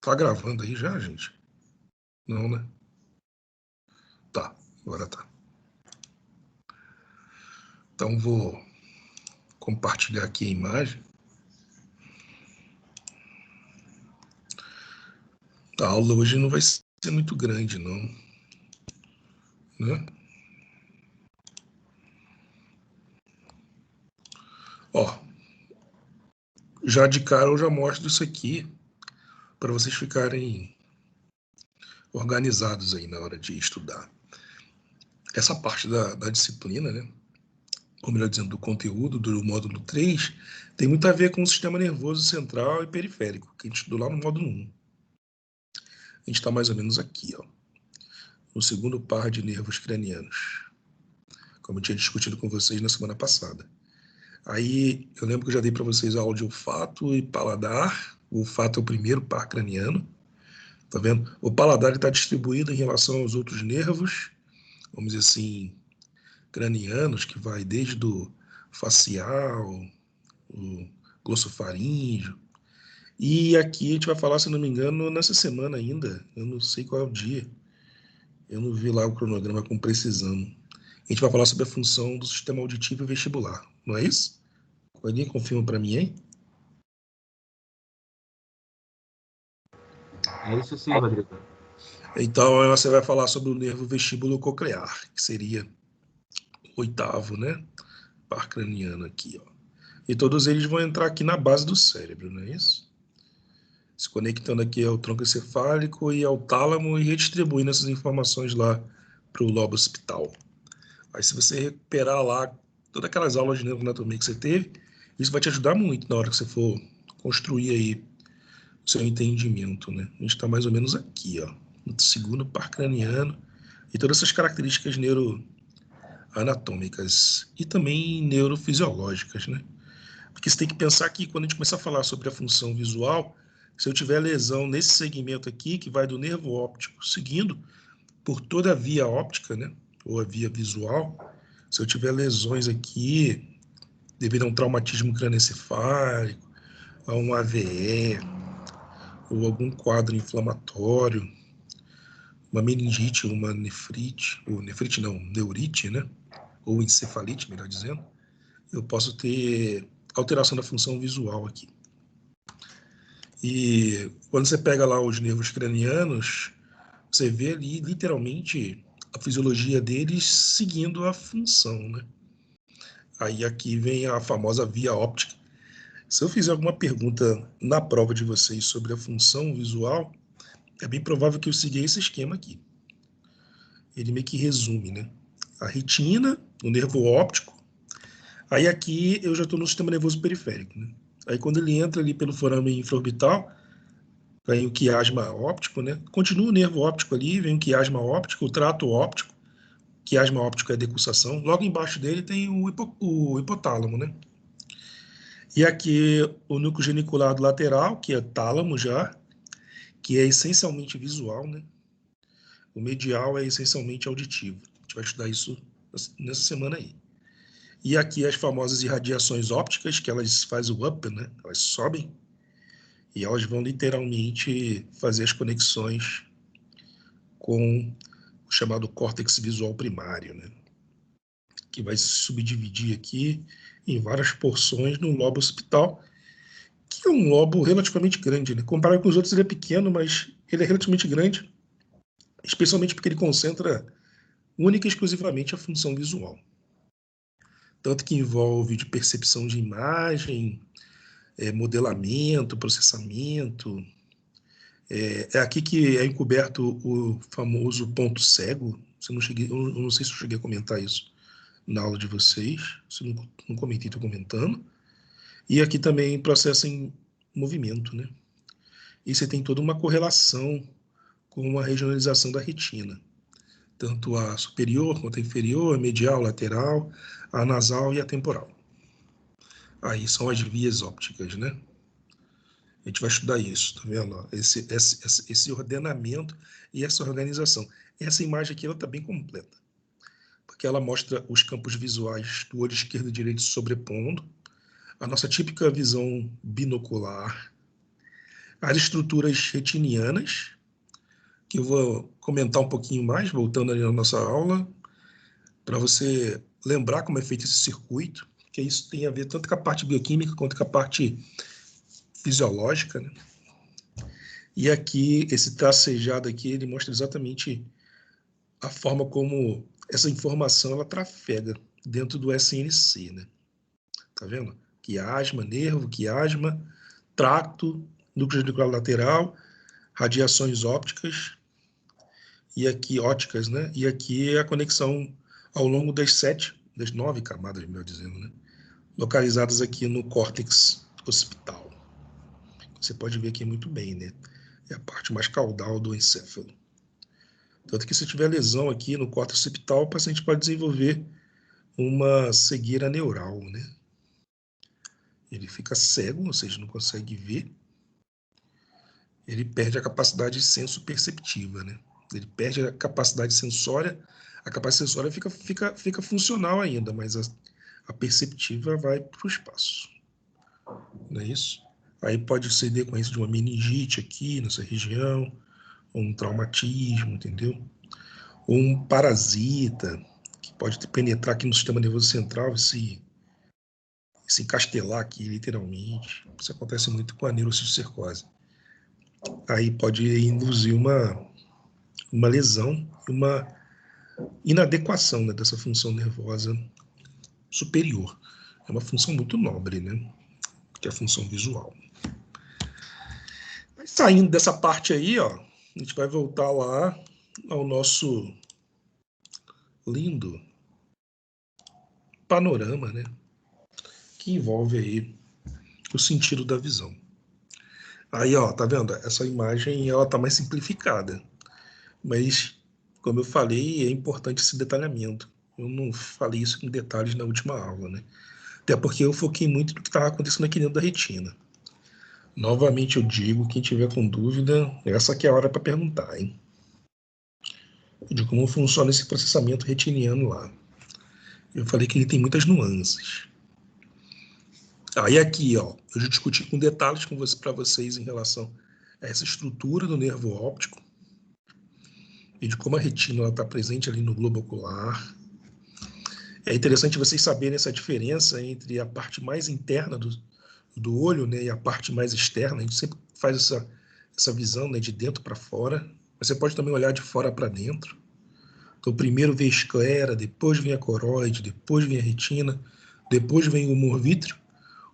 Tá gravando aí já, gente? Não, né? Tá, agora tá. Então vou compartilhar aqui a imagem. A aula hoje não vai ser muito grande, não. Né? Ó, já de cara eu já mostro isso aqui para vocês ficarem organizados aí na hora de estudar. Essa parte da disciplina, né? Ou melhor dizendo, do conteúdo do módulo 3, tem muito a ver com o sistema nervoso central e periférico, que a gente estudou lá no módulo 1. A gente está mais ou menos aqui, ó, no segundo par de nervos cranianos, como eu tinha discutido com vocês na semana passada. Aí eu lembro que eu já dei para vocês a aula de olfato e paladar. O olfato é o primeiro par craniano, tá vendo? O paladar está distribuído em relação aos outros nervos, vamos dizer assim, cranianos, que vai desde o facial, o glossofaríngeo. E aqui a gente vai falar, se não me engano, nessa semana ainda, eu não sei qual é o dia, eu não vi lá o cronograma com precisão. A gente vai falar sobre a função do sistema auditivo e vestibular, não é isso? Alguém confirma para mim, hein? É isso sim, Rodrigo. Então, você vai falar sobre o nervo vestíbulo coclear, que seria o oitavo, né? Par craniano aqui, ó. E todos eles vão entrar aqui na base do cérebro, não é isso? Se conectando aqui ao tronco encefálico e ao tálamo e redistribuindo essas informações lá para o lobo occipital. Aí, se você recuperar lá todas aquelas aulas de neuroanatomia que você teve, isso vai te ajudar muito na hora que você for construir aí o seu entendimento, né? A gente está mais ou menos aqui, ó, no segundo par craniano e todas essas características neuroanatômicas e também neurofisiológicas, né? Porque você tem que pensar que quando a gente começar a falar sobre a função visual, se eu tiver lesão nesse segmento aqui, que vai do nervo óptico seguindo por toda a via óptica, né? Ou a via visual, se eu tiver lesões aqui devido a um traumatismo crânioencefálico, a um AVE, ou algum quadro inflamatório, uma meningite, uma nefrite, ou nefrite não, neurite, né? Ou encefalite, melhor dizendo, eu posso ter alteração da função visual aqui. E quando você pega lá os nervos cranianos, você vê ali literalmente a fisiologia deles seguindo a função, né? Aí aqui vem a famosa via óptica. Se eu fizer alguma pergunta na prova de vocês sobre a função visual, é bem provável que eu siga esse esquema aqui. Ele meio que resume, né? A retina, o nervo óptico. Aí aqui eu já estou no sistema nervoso periférico, né? Aí quando ele entra ali pelo forame infraorbital, vem o quiasma óptico, né? Continua o nervo óptico ali, vem o quiasma óptico, o trato óptico. Quiasma óptico é a decussação. Logo embaixo dele tem o hipotálamo, né? E aqui o núcleo geniculado lateral, que é tálamo já, que é essencialmente visual, né? O medial é essencialmente auditivo. A gente vai estudar isso nessa semana aí. E aqui as famosas irradiações ópticas, que elas fazem o up, né? Elas sobem e elas vão literalmente fazer as conexões com o chamado córtex visual primário, né? Que vai se subdividir aqui em várias porções no lobo occipital, que é um lobo relativamente grande, né? Comparado com os outros, ele é pequeno, mas ele é relativamente grande, especialmente porque ele concentra única e exclusivamente a função visual. Tanto que envolve de percepção de imagem, modelamento, processamento. É aqui que é encoberto o famoso ponto cego. Eu não sei se eu cheguei a comentar isso na aula de vocês. Se não comentei, estou comentando. E aqui também processa em movimento, né? E você tem toda uma correlação com a regionalização da retina. Tanto a superior quanto a inferior, a medial, lateral, a nasal e a temporal. Aí são as vias ópticas, né? A gente vai estudar isso, tá vendo? Esse ordenamento e essa organização. Essa imagem aqui ela está bem completa, porque ela mostra os campos visuais do olho esquerdo e direito sobrepondo, a nossa típica visão binocular, as estruturas retinianas, que eu vou comentar um pouquinho mais, voltando ali na nossa aula, para você lembrar como é feito esse circuito, que isso tem a ver tanto com a parte bioquímica quanto com a parte fisiológica, né? E aqui, esse tracejado aqui, ele mostra exatamente a forma como essa informação ela trafega dentro do SNC, né? Tá vendo? Quiasma, nervo, quiasma, tracto, núcleo genicular lateral, radiações ópticas, e aqui óticas, né? E aqui é a conexão ao longo das 9 camadas, melhor dizendo, né? Localizadas aqui no córtex occipital. Você pode ver aqui muito bem, né? É a parte mais caudal do encéfalo. Tanto que se tiver lesão aqui no córtex occipital, o paciente pode desenvolver uma cegueira neural, né? Ele fica cego, ou seja, não consegue ver. Ele perde a capacidade senso-perceptiva, né? Ele perde a capacidade sensória. A capacidade sensória fica funcional ainda, mas a perceptiva vai para o espaço. Não é isso? Aí pode ser decorrência de uma meningite aqui nessa região, ou um traumatismo, entendeu? Ou um parasita, que pode penetrar aqui no sistema nervoso central e se encastelar aqui, literalmente. Isso acontece muito com a neurocisticercose. Aí pode induzir uma lesão, uma inadequação, né, dessa função nervosa superior. É uma função muito nobre, né? Que é a função visual. Mas saindo dessa parte aí, ó, a gente vai voltar lá ao nosso lindo panorama, né? Que envolve aí o sentido da visão. Aí, ó, tá vendo? Essa imagem, ela tá mais simplificada. Mas, como eu falei, é importante esse detalhamento. Eu não falei isso em detalhes na última aula, né? Até porque eu foquei muito no que estava acontecendo aqui dentro da retina. Novamente eu digo, quem tiver com dúvida, essa aqui é a hora para perguntar, hein? De como funciona esse processamento retiniano lá. Eu falei que ele tem muitas nuances. Aí aqui, ó, eu já discuti com detalhes para vocês em relação a essa estrutura do nervo óptico e de como a retina está presente ali no globo ocular. É interessante vocês saberem essa diferença entre a parte mais interna do olho, né, e a parte mais externa. A gente sempre faz essa visão, né, de dentro para fora. Mas você pode também olhar de fora para dentro. Então, primeiro vem a esclera, depois vem a coroide, depois vem a retina, depois vem o humor vítreo.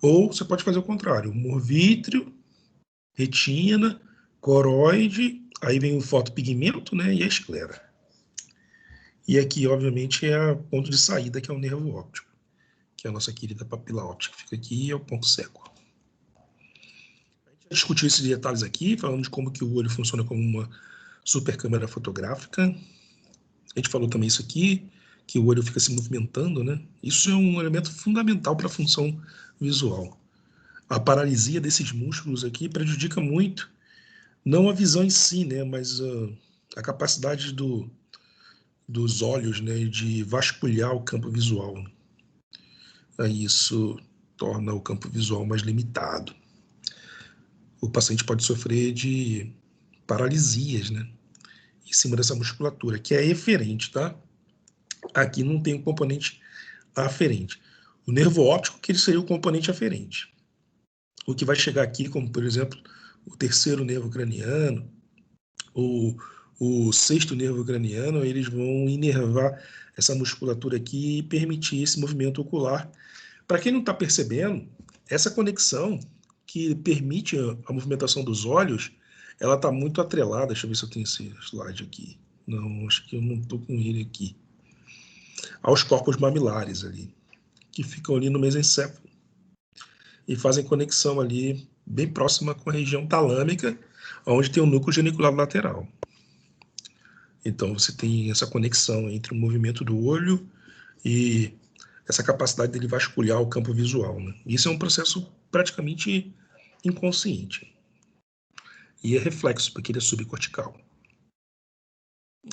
Ou você pode fazer o contrário, humor vítreo, retina, coroide, aí vem o fotopigmento, né, e a esclera. E aqui, obviamente, é o ponto de saída, que é o nervo óptico, que é a nossa querida papila óptica, que fica aqui e é o ponto cego. A gente discutiu esses detalhes aqui, falando de como que o olho funciona como uma super câmera fotográfica. A gente falou também isso aqui, que o olho fica se movimentando, né? Isso é um elemento fundamental para a função visual. A paralisia desses músculos aqui prejudica muito, não a visão em si, né? Mas a capacidade dos olhos, né? De vasculhar o campo visual. Aí isso torna o campo visual mais limitado. O paciente pode sofrer de paralisias, né? Em cima dessa musculatura, que é eferente, tá? Aqui não tem um componente aferente. O nervo óptico, que ele seria o componente aferente. O que vai chegar aqui, como por exemplo, o terceiro nervo craniano, ou o sexto nervo craniano, eles vão inervar essa musculatura aqui e permitir esse movimento ocular. Para quem não está percebendo, essa conexão que permite a movimentação dos olhos, ela está muito atrelada. Deixa eu ver se eu tenho esse slide aqui. Não, acho que eu não estou com ele aqui. Aos corpos mamilares ali, que ficam ali no mesencéfalo e fazem conexão ali bem próxima com a região talâmica, onde tem o núcleo genicular lateral. Então você tem essa conexão entre o movimento do olho e essa capacidade dele vasculhar o campo visual, né? Isso é um processo praticamente inconsciente. E é reflexo, porque ele é subcortical.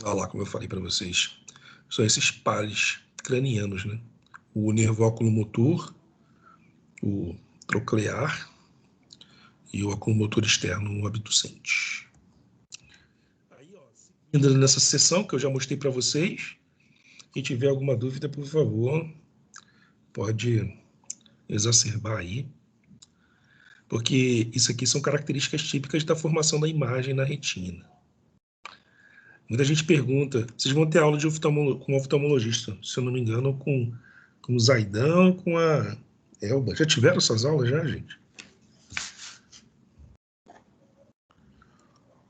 Olha lá, como eu falei para vocês, são esses pares cranianos, né? O nervo oculomotor, o troclear e o acúmulo motor externo abducente. Aí, ó, seguindo nessa sessão que eu já mostrei para vocês, quem tiver alguma dúvida, por favor, pode exacerbar aí, porque isso aqui são características típicas da formação da imagem na retina. Muita gente pergunta, vocês vão ter aula de com um oftalmologista, se eu não me engano, com o Zaidan, com a Elba. Já tiveram essas aulas já, gente?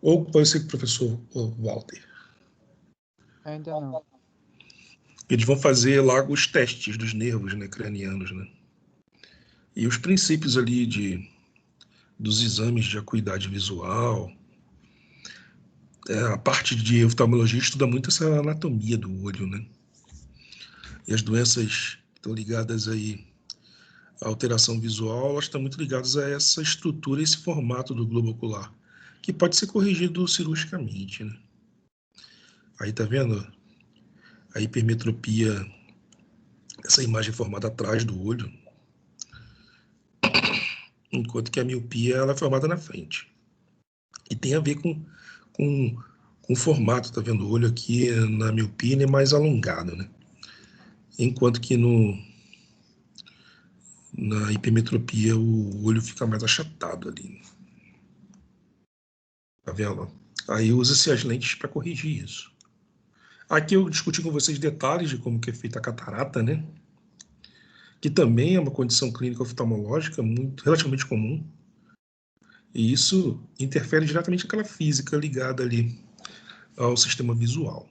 Ou pode ser com o professor Walter? Ainda não. Eles vão fazer lá os testes dos nervos, né, cranianos, né? E os princípios ali dos exames de acuidade visual. A parte de oftalmologia estuda muito essa anatomia do olho, né? E as doenças que estão ligadas aí à alteração visual, elas estão muito ligadas a essa estrutura, esse formato do globo ocular, que pode ser corrigido cirurgicamente, né? Aí tá vendo a hipermetropia, essa imagem formada atrás do olho, enquanto que a miopia ela é formada na frente. E tem a ver com o formato, tá vendo? O olho aqui na miopia ele é mais alongado, né? Enquanto que na hipermetropia o olho fica mais achatado ali. Tá vendo? Aí usa-se as lentes para corrigir isso. Aqui eu discuti com vocês detalhes de como que é feita a catarata, né? Que também é uma condição clínica oftalmológica relativamente comum. E isso interfere diretamente naquela física ligada ali ao sistema visual.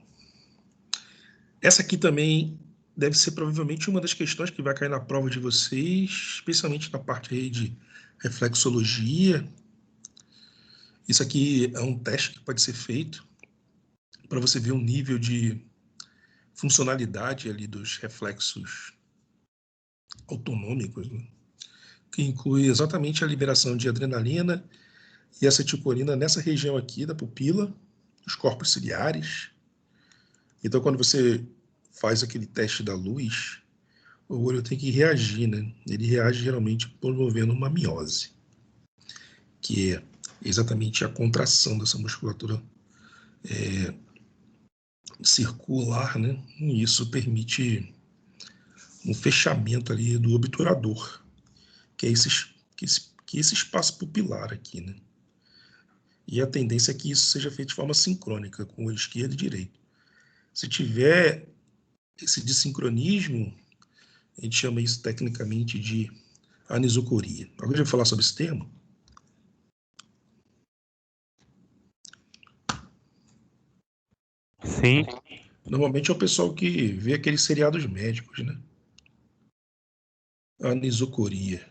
Essa aqui também deve ser provavelmente uma das questões que vai cair na prova de vocês, especialmente na parte aí de reflexologia. Isso aqui é um teste que pode ser feito para você ver o nível de funcionalidade ali dos reflexos autonômicos, né? Que inclui exatamente a liberação de adrenalina e acetilcolina nessa região aqui da pupila, os corpos ciliares. Então, quando você faz aquele teste da luz, o olho tem que reagir, né? Ele reage geralmente promovendo uma miose, que é exatamente a contração dessa musculatura circular, né? E isso permite um fechamento ali do obturador, que é esse espaço pupilar aqui, né? E a tendência é que isso seja feito de forma sincrônica, com o olho esquerdo e direito. Se tiver esse dissincronismo, a gente chama isso tecnicamente de anisocoria. Alguém já vai falar sobre esse termo? Sim. Normalmente é o pessoal que vê aqueles seriados médicos, né? Anisocoria.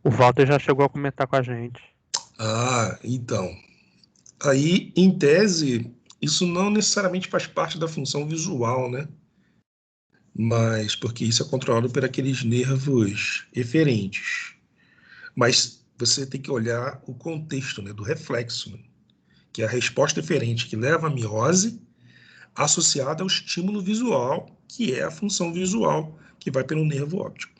O Walter já chegou a comentar com a gente. Ah, então. Aí, em tese, isso não necessariamente faz parte da função visual, né? Mas porque isso é controlado por aqueles nervos eferentes. Mas você tem que olhar o contexto, né, do reflexo, né? Que é a resposta eferente que leva à miose associada ao estímulo visual, que é a função visual que vai pelo nervo óptico.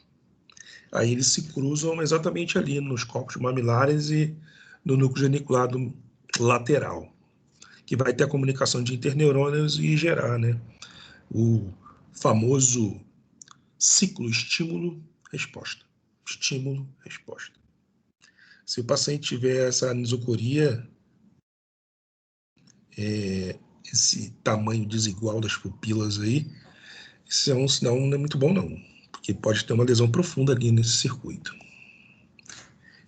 Aí eles se cruzam exatamente ali nos corpos mamilares e no núcleo geniculado lateral, que vai ter a comunicação de interneurônios e gerar, né, o famoso ciclo estímulo-resposta. Estímulo-resposta. Se o paciente tiver essa anisocoria, esse tamanho desigual das pupilas aí, isso é um sinal não é muito bom não, porque pode ter uma lesão profunda ali nesse circuito.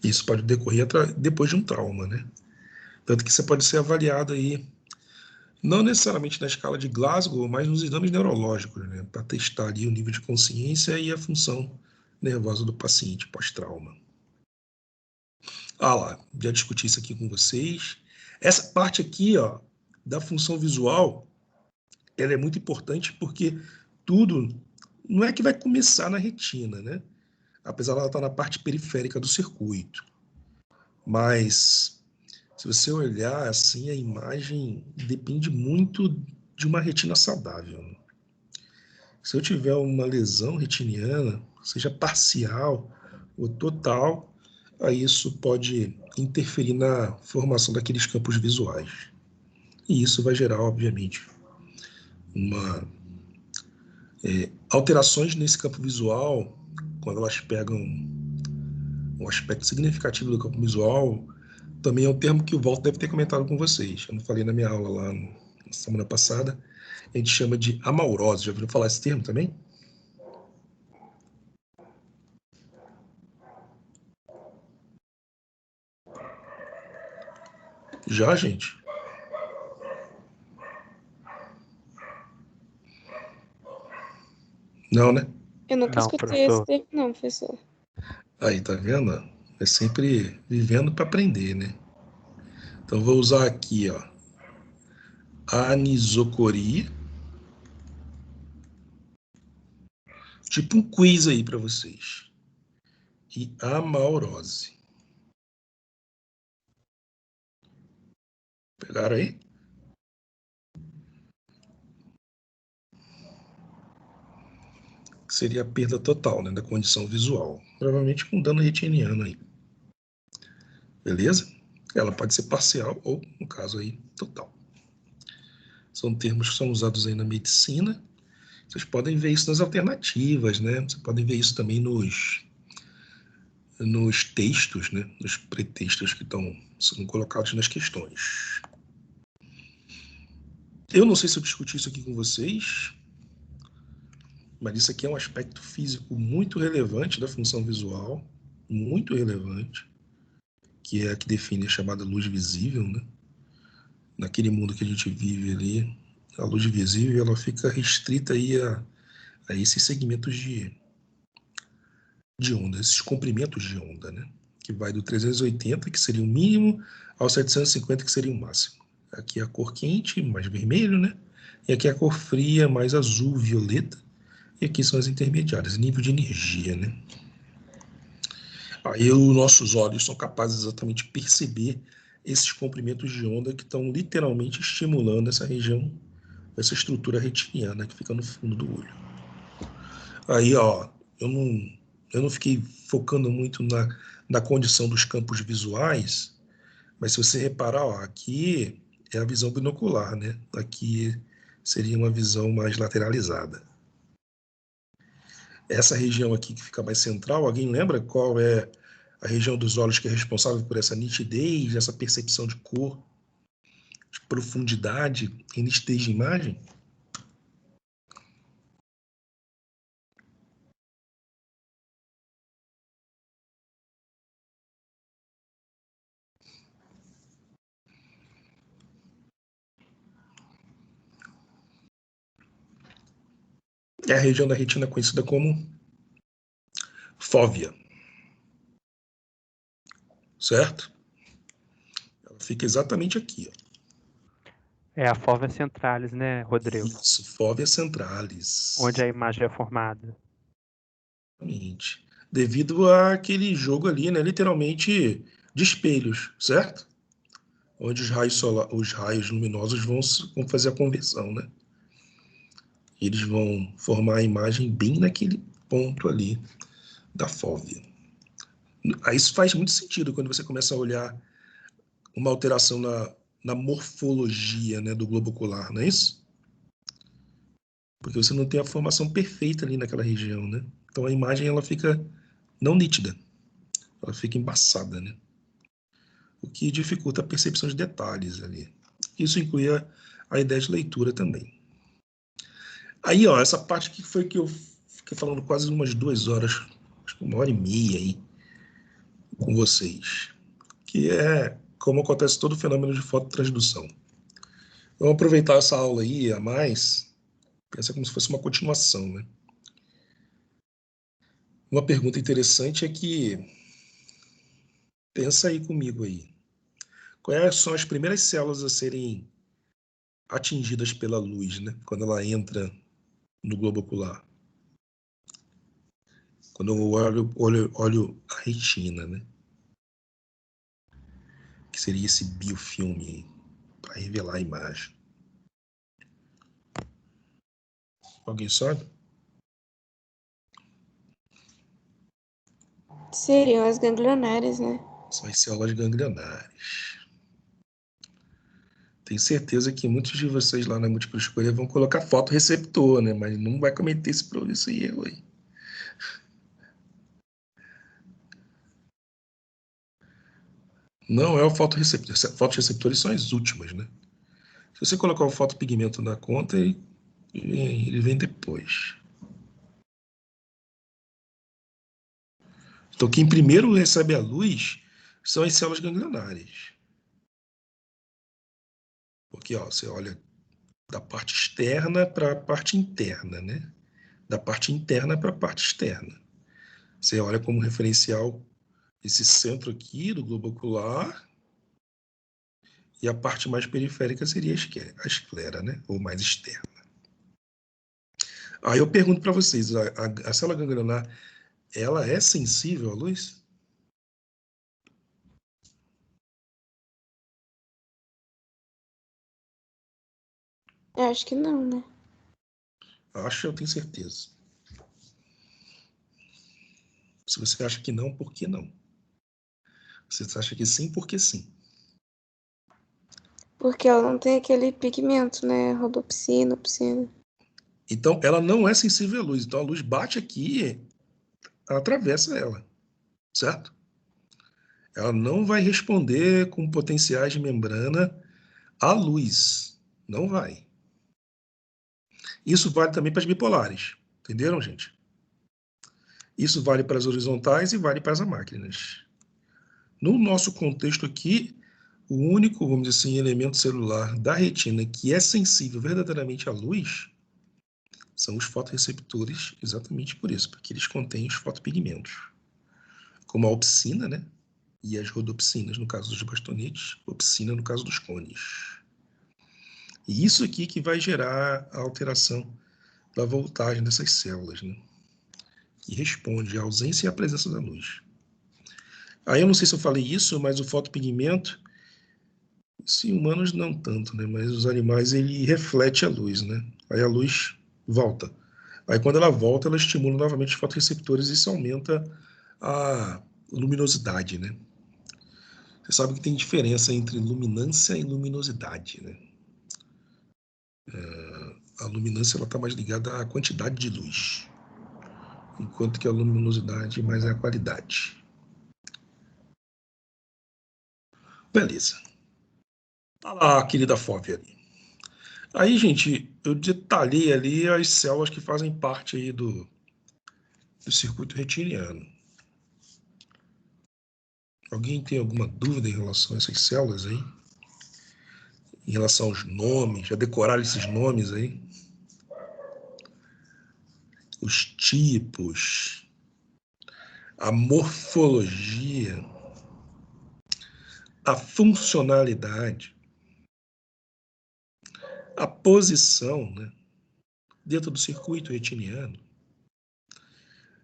Isso pode decorrer depois de um trauma, né? Tanto que você pode ser avaliado aí, não necessariamente na escala de Glasgow, mas nos exames neurológicos, né? Para testar ali o nível de consciência e a função nervosa do paciente pós-trauma. Ah lá, já discuti isso aqui com vocês. Essa parte aqui, ó, da função visual, ela é muito importante porque tudo não é que vai começar na retina, né? Apesar de ela estar na parte periférica do circuito. Mas se você olhar assim, a imagem depende muito de uma retina saudável. Se eu tiver uma lesão retiniana, seja parcial o total, aí isso pode interferir na formação daqueles campos visuais. E isso vai gerar, obviamente, alterações nesse campo visual, quando elas pegam um aspecto significativo do campo visual, também é um termo que o Walter deve ter comentado com vocês. Eu não falei na minha aula lá na semana passada. A gente chama de amaurose. Já ouviram falar esse termo também? Já, gente? Não, né? Eu nunca Não, escutei esse professor. termo, não, professor. Aí, tá vendo? É sempre vivendo para aprender, né? Então, vou usar aqui, ó, anisocoria. Tipo um quiz aí para vocês. E amaurose. Pegaram aí? Que seria a perda total, né, da condição visual. Provavelmente com dano retiniano aí. Beleza? Ela pode ser parcial ou, no caso aí, total. São termos que são usados aí na medicina. Vocês podem ver isso nas alternativas, né? Vocês podem ver isso também nos textos, né? Nos pretextos que estão sendo colocados nas questões. Eu não sei se eu discuti isso aqui com vocês, mas isso aqui é um aspecto físico muito relevante da função visual, muito relevante, que é a que define a chamada luz visível, né? Naquele mundo que a gente vive ali, a luz visível ela fica restrita aí a esses segmentos de onda, esses comprimentos de onda, né? Que vai do 380, que seria o mínimo, ao 750, que seria o máximo. Aqui é a cor quente, mais vermelho, né? E aqui é a cor fria, mais azul, violeta. E aqui são as intermediárias, nível de energia, né? Aí os nossos olhos são capazes exatamente de perceber esses comprimentos de onda que estão literalmente estimulando essa região, essa estrutura retiniana que fica no fundo do olho. Aí, ó, eu não fiquei focando muito na condição dos campos visuais, mas se você reparar, ó, aqui é a visão binocular, né? Aqui seria uma visão mais lateralizada. Essa região aqui que fica mais central, alguém lembra qual é a região dos olhos que é responsável por essa nitidez, essa percepção de cor, de profundidade e nitidez de imagem? É a região da retina conhecida como fóvea, certo? Ela fica exatamente aqui, ó. É a fóvea centralis, né, Rodrigo? Isso, fóvea centralis. Onde a imagem é formada. Exatamente. Devido àquele jogo ali, né, literalmente de espelhos, certo? Onde os raios luminosos vão fazer a conversão, né? Eles vão formar a imagem bem naquele ponto ali da fóvea. Aí isso faz muito sentido quando você começa a olhar uma alteração na morfologia, né, do globo ocular, não é isso? Porque você não tem a formação perfeita ali naquela região, né? Então a imagem ela fica não nítida, ela fica embaçada, né? O que dificulta a percepção de detalhes ali. Isso inclui a ideia de leitura também. Aí, ó, essa parte que foi que eu fiquei falando quase umas 2 horas, acho que 1 hora e meia aí com vocês, que é como acontece todo o fenômeno de fototransdução. Vamos aproveitar essa aula aí a mais, pensa como se fosse uma continuação, né? Uma pergunta interessante é que, pensa aí comigo aí, quais são as primeiras células a serem atingidas pela luz, né? Quando ela entra no globo ocular. Quando eu olho a retina, né? Que seria esse biofilme aí, para revelar a imagem. Alguém sabe? Seriam as ganglionares, né? São as células ganglionares. Tenho certeza que muitos de vocês lá na múltipla escolha vão colocar fotorreceptor, né? Mas não vai cometer esse erro aí. Não é o fotorreceptor. Fotorreceptores são as últimas, né? Se você colocar o fotopigmento na conta, ele vem depois. Então, quem primeiro recebe a luz são as células ganglionares. Porque, ó, você olha da parte externa para a parte interna, né? Da parte interna para a parte externa. Você olha como referencial esse centro aqui do globo ocular, e a parte mais periférica seria a esclera, né? Ou mais externa. Aí eu pergunto para vocês, a célula ganglionar, ela é sensível à luz? Eu acho que não, né? Acho, eu tenho certeza. Se você acha que não, por que não? Se você acha que sim, por que sim? Porque ela não tem aquele pigmento, né? Rodopsina, opsina. Então, ela não é sensível à luz. Então, a luz bate aqui, atravessa ela, certo? Ela não vai responder com potenciais de membrana à luz. Não vai. Isso vale também para as bipolares. Entenderam, gente? Isso vale para as horizontais e vale para as máquinas. No nosso contexto aqui, o único, vamos dizer assim, elemento celular da retina que é sensível verdadeiramente à luz são os fotorreceptores, exatamente por isso, porque eles contêm os fotopigmentos, como a opsina, né? E as rodopsinas, no caso dos bastonetes, opsina no caso dos cones. E isso aqui que vai gerar a alteração da voltagem dessas células, né? Que responde à ausência e à presença da luz. Aí eu não sei se eu falei isso, mas o fotopigmento, se humanos não tanto, né? Mas os animais, ele reflete a luz, né? Aí a luz volta. Aí quando ela volta, ela estimula novamente os fotorreceptores e isso aumenta a luminosidade, né? Você sabe que tem diferença entre luminância e luminosidade, né? A luminância está mais ligada à quantidade de luz, enquanto que a luminosidade mais é a qualidade. Beleza. Tá lá a querida Fóvea ali. Aí, gente, eu detalhei ali as células que fazem parte aí do circuito retiniano. Alguém tem alguma dúvida em relação a essas células aí? Em relação aos nomes? Já decoraram esses nomes aí? Os tipos, a morfologia, a funcionalidade, a posição, né, dentro do circuito retiniano.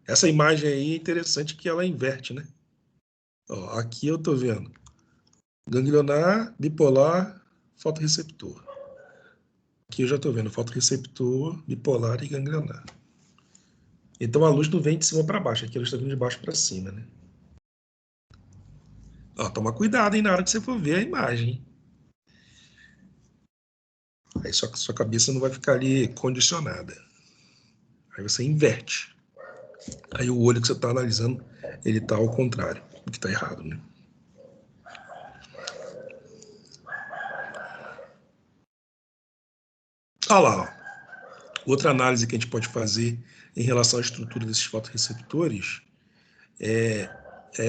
Essa imagem aí é interessante que ela inverte, né? Ó, aqui eu estou vendo ganglionar, bipolar, fotorreceptor. Aqui eu já estou vendo fotorreceptor, bipolar e ganglionar. Então a luz não vem de cima para baixo, aqui ela está vindo de baixo para cima, né? Ó, toma cuidado, hein, na hora que você for ver a imagem. Aí sua cabeça não vai ficar ali condicionada. Aí você inverte. Aí o olho que você está analisando, ele está ao contrário, o que está errado, né? Olha lá, ó. Outra análise que a gente pode fazer em relação à estrutura desses fotorreceptores é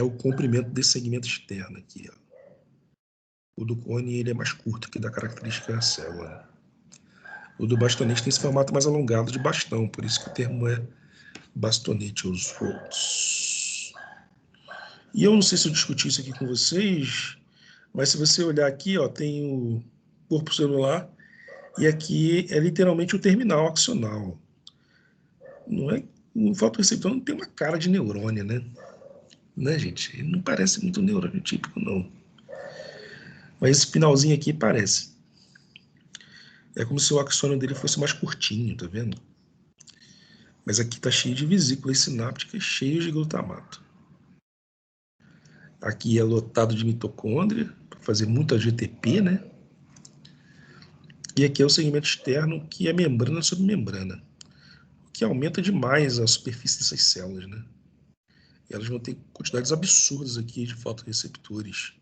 o comprimento desse segmento externo aqui, ó. O do cone ele é mais curto, que dá característica à célula, né? O do bastonete tem esse formato mais alongado de bastão, por isso que o termo é bastonete, os Rhodes. E eu não sei se eu discuti isso aqui com vocês, mas se você olhar aqui, ó, tem o corpo celular e aqui é literalmente o terminal axonal. Não é, o fotorreceptor não tem uma cara de neurônio, né, gente? Ele não parece muito neurônio típico, não. Mas esse finalzinho aqui parece. É como se o axônio dele fosse mais curtinho, tá vendo? Mas aqui tá cheio de vesículas sinápticas cheias de glutamato. Aqui é lotado de mitocôndria, para fazer muita GTP, né? E aqui é o segmento externo, que é membrana sobre membrana, que aumenta demais a superfície dessas células, né? E elas vão ter quantidades absurdas aqui de fotorreceptores.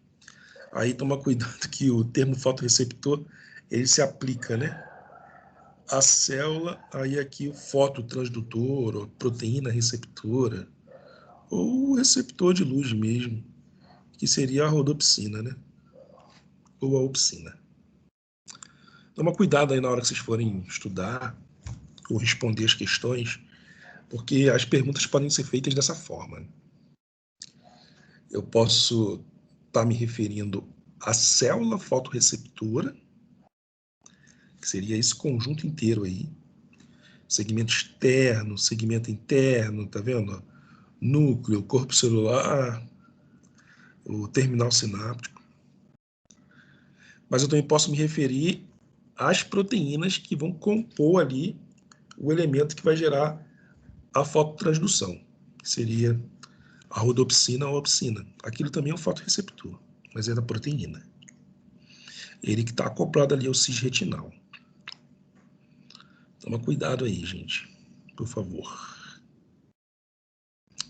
Aí toma cuidado que o termo fotorreceptor, ele se aplica, né? A célula, aí aqui o fototransdutor, ou proteína receptora, ou o receptor de luz mesmo, que seria a rodopsina, né? Ou a opsina. Toma cuidado aí na hora que vocês forem estudar ou responder as questões, porque as perguntas podem ser feitas dessa forma. Eu posso estar me referindo à célula fotorreceptora, que seria esse conjunto inteiro aí, segmento externo, segmento interno, tá vendo? Núcleo, corpo celular, o terminal sináptico. Mas eu também posso me referir às proteínas que vão compor ali o elemento que vai gerar a fototransdução, que seria a rodopsina ou opsina. Aquilo também é um fotorreceptor, mas é da proteína. Ele que está acoplado ali ao cisretinal. Toma cuidado aí, gente, por favor.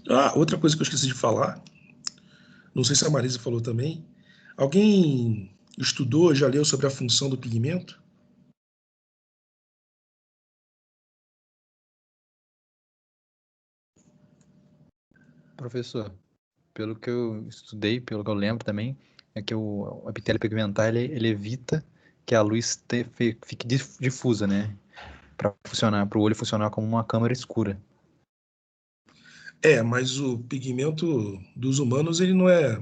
Ah, outra coisa que eu esqueci de falar, não sei se a Marisa falou também. Alguém estudou, já leu sobre a função do pigmento? Professor, pelo que eu estudei, pelo que eu lembro também, é que o epitélio pigmentar ele evita que a luz fique difusa, né? Para funcionar, para o olho funcionar como uma câmara escura. É, mas o pigmento dos humanos, ele não é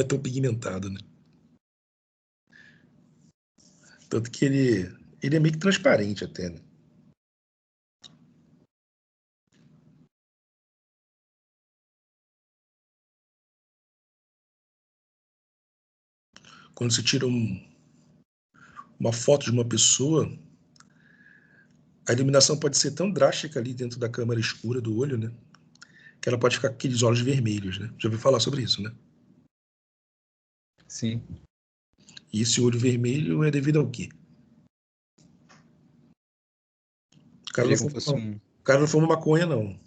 tão pigmentado, né? Tanto que ele é meio que transparente até, né? Quando você tira uma foto de uma pessoa, a iluminação pode ser tão drástica ali dentro da câmara escura do olho, né? Que ela pode ficar com aqueles olhos vermelhos, né? Já ouviu falar sobre isso, né? Sim. E esse olho vermelho é devido ao quê? Ele é como se fosse O cara não fuma maconha, não.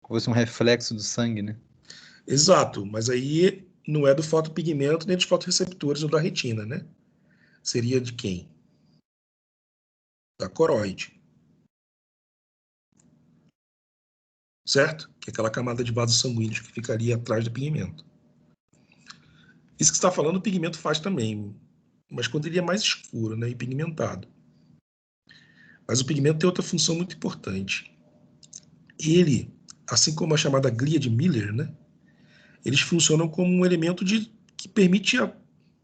como se fosse um reflexo do sangue, né? Exato, mas aí não é do fotopigmento nem dos fotorreceptores ou da retina, né? Seria de quem? Da coroide. Certo? Que é aquela camada de vasos sanguíneos que ficaria atrás do pigmento. Isso que você está falando, o pigmento faz também, mas quando ele é mais escuro, né, e pigmentado. Mas o pigmento tem outra função muito importante. Ele, assim como a chamada glia de Miller, né, eles funcionam como um elemento que permite a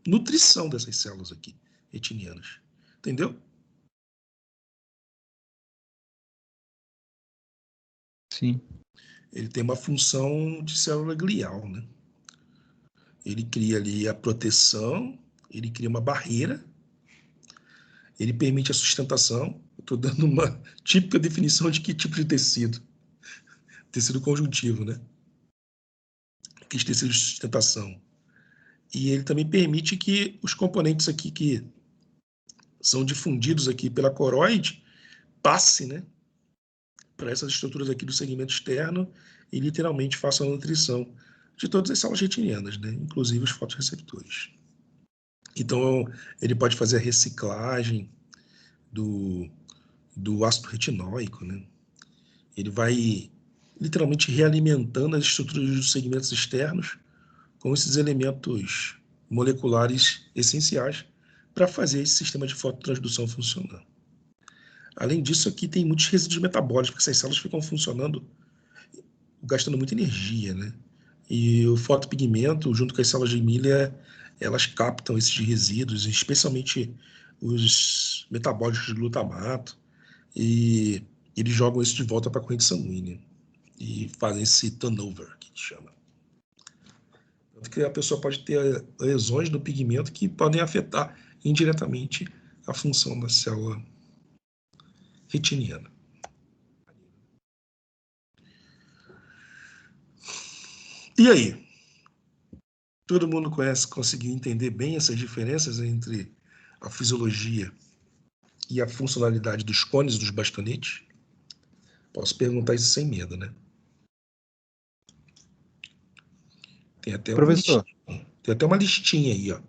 nutrição dessas células aqui, retinianas. Entendeu? Sim. Ele tem uma função de célula glial, né? Ele cria ali a proteção, ele cria uma barreira, ele permite a sustentação. Estou dando uma típica definição de que tipo de tecido. Tecido conjuntivo, né? Aqueles tecidos de sustentação. E ele também permite que os componentes aqui que são difundidos aqui pela coroide passe, né, para essas estruturas aqui do segmento externo e literalmente façam a nutrição de todas as células retinianas, né, inclusive os fotorreceptores. Então, ele pode fazer a reciclagem do ácido retinóico, né? Ele vai literalmente realimentando as estruturas dos segmentos externos com esses elementos moleculares essenciais para fazer esse sistema de fototransdução funcionar. Além disso, aqui tem muitos resíduos metabólicos, porque essas células ficam funcionando, gastando muita energia, né? E o fotopigmento, junto com as células de Miller, elas captam esses resíduos, especialmente os metabólicos de glutamato, e eles jogam isso de volta para a corrente sanguínea e fazem esse turnover, que chama. Tanto que a pessoa pode ter lesões no pigmento que podem afetar indiretamente a função da célula retiniana. E aí? Todo mundo conseguiu entender bem essas diferenças entre a fisiologia e a funcionalidade dos cones dos bastonetes? Posso perguntar isso sem medo, né? Tem até uma Professor, listinha, tem até uma listinha aí, ó.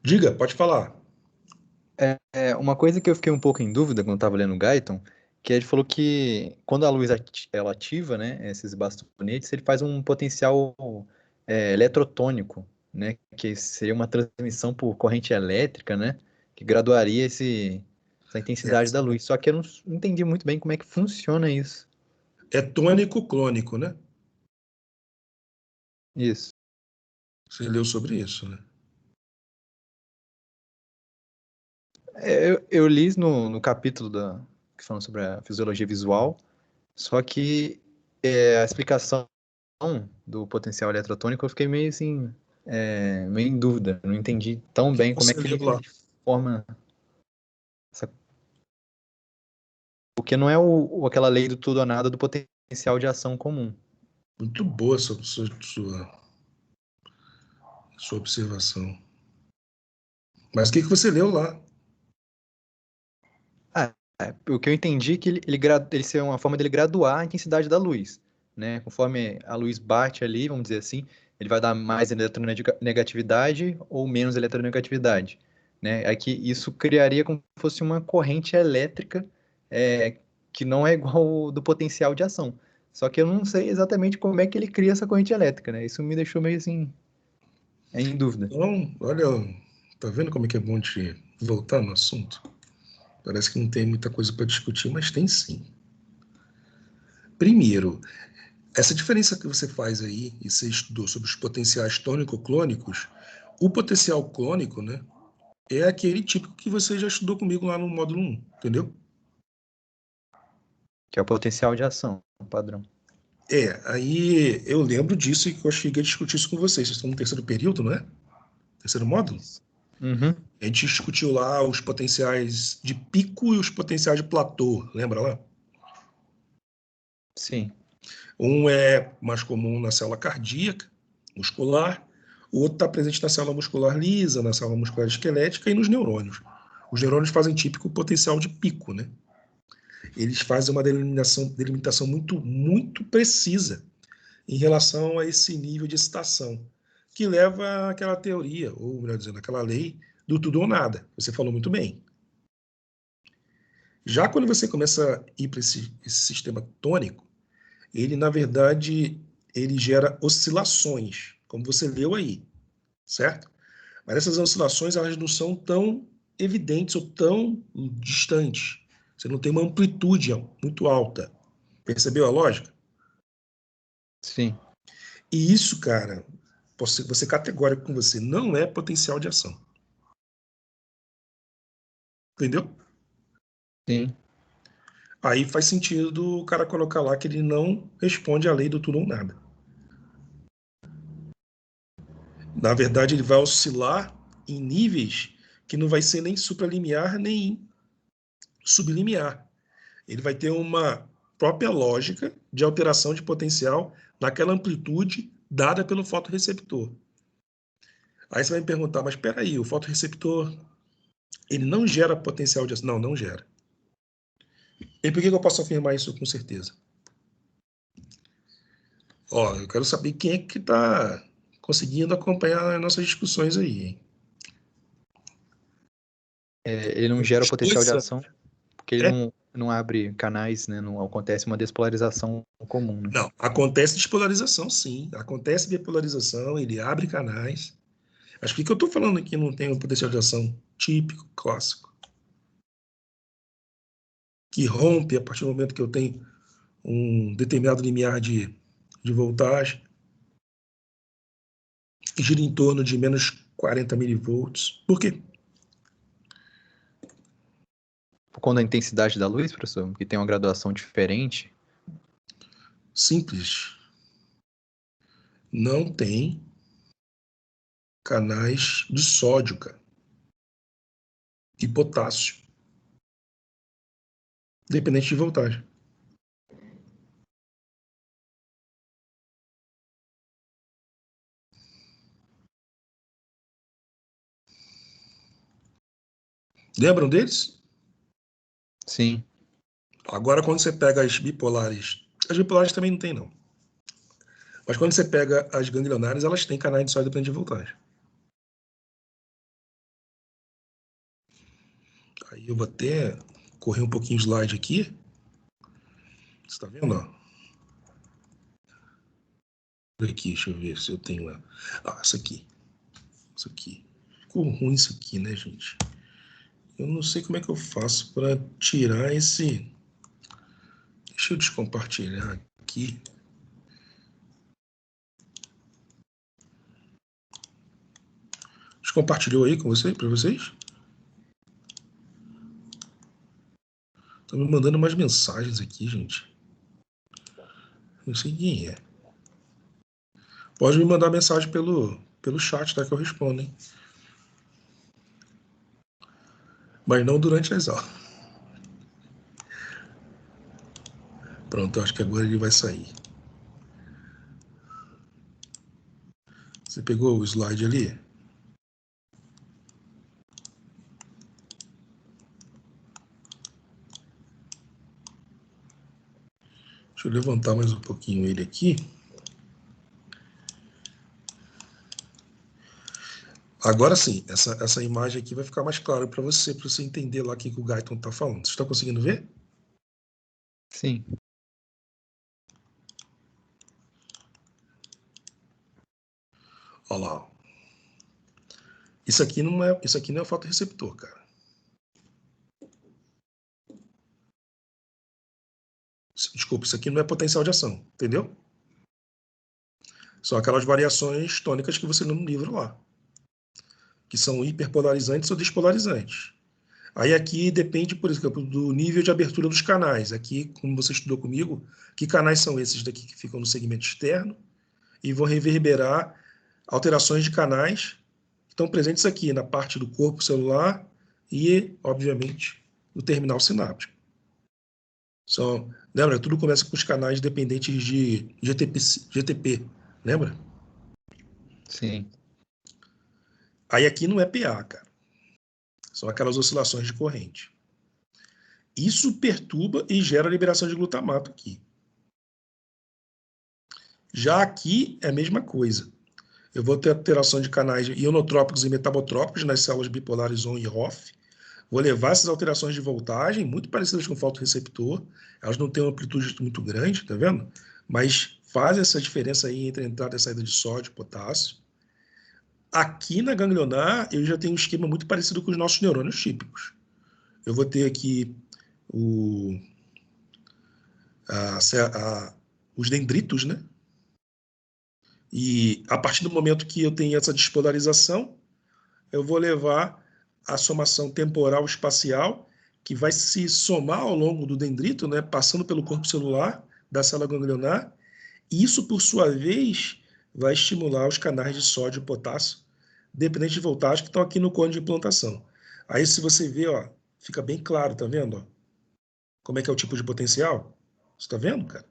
Diga, pode falar. uma coisa que eu fiquei um pouco em dúvida quando estava lendo o Guyton, que ele falou que quando a luz ela ativa, né, esses bastonetes, ele faz um potencial eletrotônico, né, que seria uma transmissão por corrente elétrica, né, que graduaria essa É, intensidade da luz. Só que eu não entendi muito bem como é que funciona isso. é tônico-clônico, né? Isso. Você leu sobre isso, né? Eu li isso no capítulo que fala sobre a fisiologia visual, só que a explicação do potencial eletrotônico eu fiquei meio assim, meio em dúvida. Não entendi O tão que bem como é você que leu lá? ele forma essa... Porque não é aquela lei do tudo ou nada do potencial de ação comum. Muito boa sua observação. Mas o que você leu lá? Ah, o que eu entendi é que ele ser uma forma dele graduar a intensidade da luz, né? Conforme a luz bate ali, vamos dizer assim, ele vai dar mais eletronegatividade ou menos eletronegatividade, né? É que isso criaria como se fosse uma corrente elétrica que não é igual ao do potencial de ação. Só que eu não sei exatamente como é que ele cria essa corrente elétrica, né? Isso me deixou meio assim, em dúvida. Então, olha, tá vendo como é que é bom de voltar no assunto? Parece que não tem muita coisa para discutir, mas tem sim. Primeiro, essa diferença que você faz aí, e você estudou sobre os potenciais tônico-clônicos, o potencial clônico, né, é aquele típico que você já estudou comigo lá no módulo 1, entendeu? Que é o potencial de ação, o padrão. Aí eu lembro disso e que eu cheguei a discutir isso com vocês. Vocês estão no terceiro período, não é? Terceiro módulo? Isso. Uhum. A gente discutiu lá os potenciais de pico e os potenciais de platô, lembra lá? Sim. Um é mais comum na célula cardíaca, muscular, o outro está presente na célula muscular lisa, na célula muscular esquelética e nos neurônios. Os neurônios fazem típico potencial de pico, né? Eles fazem uma delimitação muito, muito precisa em relação a esse nível de excitação, que leva àquela teoria, ou melhor dizendo, àquela lei do tudo ou nada. Você falou muito bem. Já quando você começa a ir para esse sistema tônico, ele, na verdade, ele gera oscilações, como você leu aí, certo? Mas essas oscilações, elas não são tão evidentes ou tão distantes. Você não tem uma amplitude muito alta. Percebeu a lógica? Sim. E isso, cara, vou ser categórico com você, não é potencial de ação. Entendeu? Sim. Aí faz sentido o cara colocar lá que ele não responde à lei do tudo ou nada. Na verdade, ele vai oscilar em níveis que não vai ser nem supralimiar nem sublimiar. Ele vai ter uma própria lógica de alteração de potencial naquela amplitude dada pelo fotorreceptor. Aí você vai me perguntar, mas espera aí, o fotorreceptor ele não gera potencial de ação? Não, não gera. E por que eu posso afirmar isso com certeza? Ó, eu quero saber quem é que está conseguindo acompanhar as nossas discussões aí, hein? Ele não gera o Os potencial dois de são. ação porque ele É? não abre canais, né? Não acontece uma despolarização comum, né? Não, acontece despolarização, sim. Acontece bipolarização, ele abre canais. Acho que o que eu estou falando aqui não tem um potencial de ação típico, clássico, que rompe a partir do momento que eu tenho um determinado limiar de voltagem, que gira em torno de menos 40 milivolts. Por quê? Por conta da intensidade da luz, professor, que tem uma graduação diferente. Simples. Não tem canais de sódio, cara, e potássio, dependente de voltagem. Lembram deles? Sim. Agora, quando você pega as bipolares também não tem, não. Mas quando você pega as ganglionares, elas têm canais de sódio dependente de voltagem. Aí eu vou até correr um pouquinho o slide aqui. Você está vendo? Ó? Aqui, deixa eu ver se eu tenho lá. Ah, isso aqui. Isso aqui. Ficou ruim isso aqui, né, gente? Eu não sei como é que eu faço para tirar esse. Deixa eu descompartilhar aqui. Descompartilhou aí com você, para vocês? Estão me mandando umas mensagens aqui, gente. Não sei quem é. Pode me mandar mensagem pelo chat, tá? Que eu respondo, hein? Mas não durante as aulas. Pronto, acho que agora ele vai sair. Você pegou o slide ali? Deixa eu levantar mais um pouquinho ele aqui. Agora sim, essa imagem aqui vai ficar mais clara para você entender lá o que o Guyton está falando. Você está conseguindo ver? Sim. Olha lá. Ó. Isso aqui não é o fotorreceptor, cara. Desculpa, isso aqui não é potencial de ação, entendeu? São aquelas variações tônicas que você lê no livro lá, que são hiperpolarizantes ou despolarizantes. Aí aqui depende, por exemplo, do nível de abertura dos canais. Aqui, como você estudou comigo, que canais são esses daqui que ficam no segmento externo e vão reverberar alterações de canais que estão presentes aqui na parte do corpo celular e, obviamente, no terminal sináptico. Lembra? Tudo começa com os canais dependentes de GTP, lembra? Sim. Aí aqui não é PA, cara. São aquelas oscilações de corrente. Isso perturba e gera liberação de glutamato aqui. Já aqui é a mesma coisa. Eu vou ter alteração de canais ionotrópicos e metabotrópicos nas células bipolares ON e OFF. Vou levar essas alterações de voltagem, muito parecidas com o fotorreceptor. Elas não têm uma amplitude muito grande, tá vendo? Mas fazem essa diferença aí entre a entrada e a saída de sódio e potássio. Aqui na ganglionar, eu já tenho um esquema muito parecido com os nossos neurônios típicos. Eu vou ter aqui os dendritos, né? E a partir do momento que eu tenho essa despolarização, eu vou levar a somação temporal espacial, que vai se somar ao longo do dendrito, né, passando pelo corpo celular da célula ganglionar. E isso, por sua vez, vai estimular os canais de sódio e potássio, dependente de voltagem, que estão aqui no cone de implantação. Aí, se você vê, ó, fica bem claro, tá vendo? Ó, como é que é o tipo de potencial? Você está vendo, cara?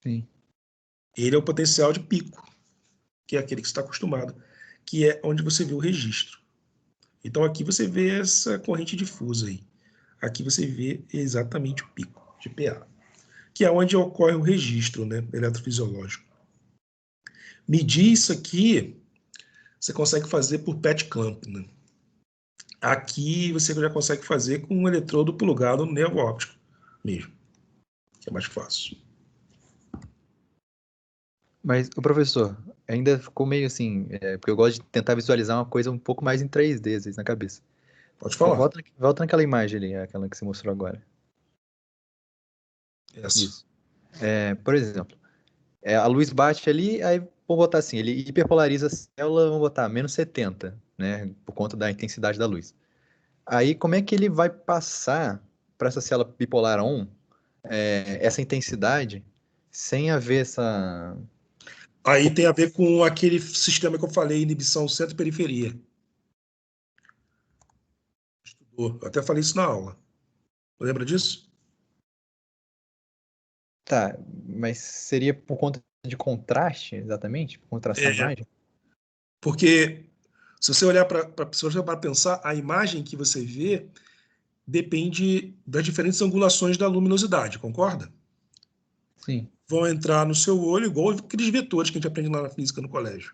Sim. Ele é o potencial de pico, que é aquele que você está acostumado, que é onde você vê o registro. Então aqui você vê essa corrente difusa aí. Aqui você vê exatamente o pico de PA, que é onde ocorre o registro, né, eletrofisiológico. Medir isso aqui, você consegue fazer por PET clamp, né? Aqui você já consegue fazer com um eletrodo plugado no nervo óptico mesmo, que é mais fácil. Mas, o professor, ainda ficou meio assim, porque eu gosto de tentar visualizar uma coisa um pouco mais em 3D, às vezes, na cabeça. Pode falar. Volta naquela imagem ali, aquela que você mostrou agora. Essa. Isso. Por exemplo, a luz bate ali, aí vamos botar assim, ele hiperpolariza a célula, vamos botar menos 70, né, por conta da intensidade da luz. Aí, como é que ele vai passar para essa célula bipolar ON essa intensidade sem haver essa... Aí tem a ver com aquele sistema que eu falei, inibição centro-periferia. Estudou. Até falei isso na aula. Lembra disso? Tá, mas seria por conta de contraste, exatamente? Por contração da É, imagem? porque Se você olhar para pensar, a imagem que você vê depende das diferentes angulações da luminosidade, concorda? Sim. Vão entrar no seu olho igual aqueles vetores que a gente aprende lá na física no colégio.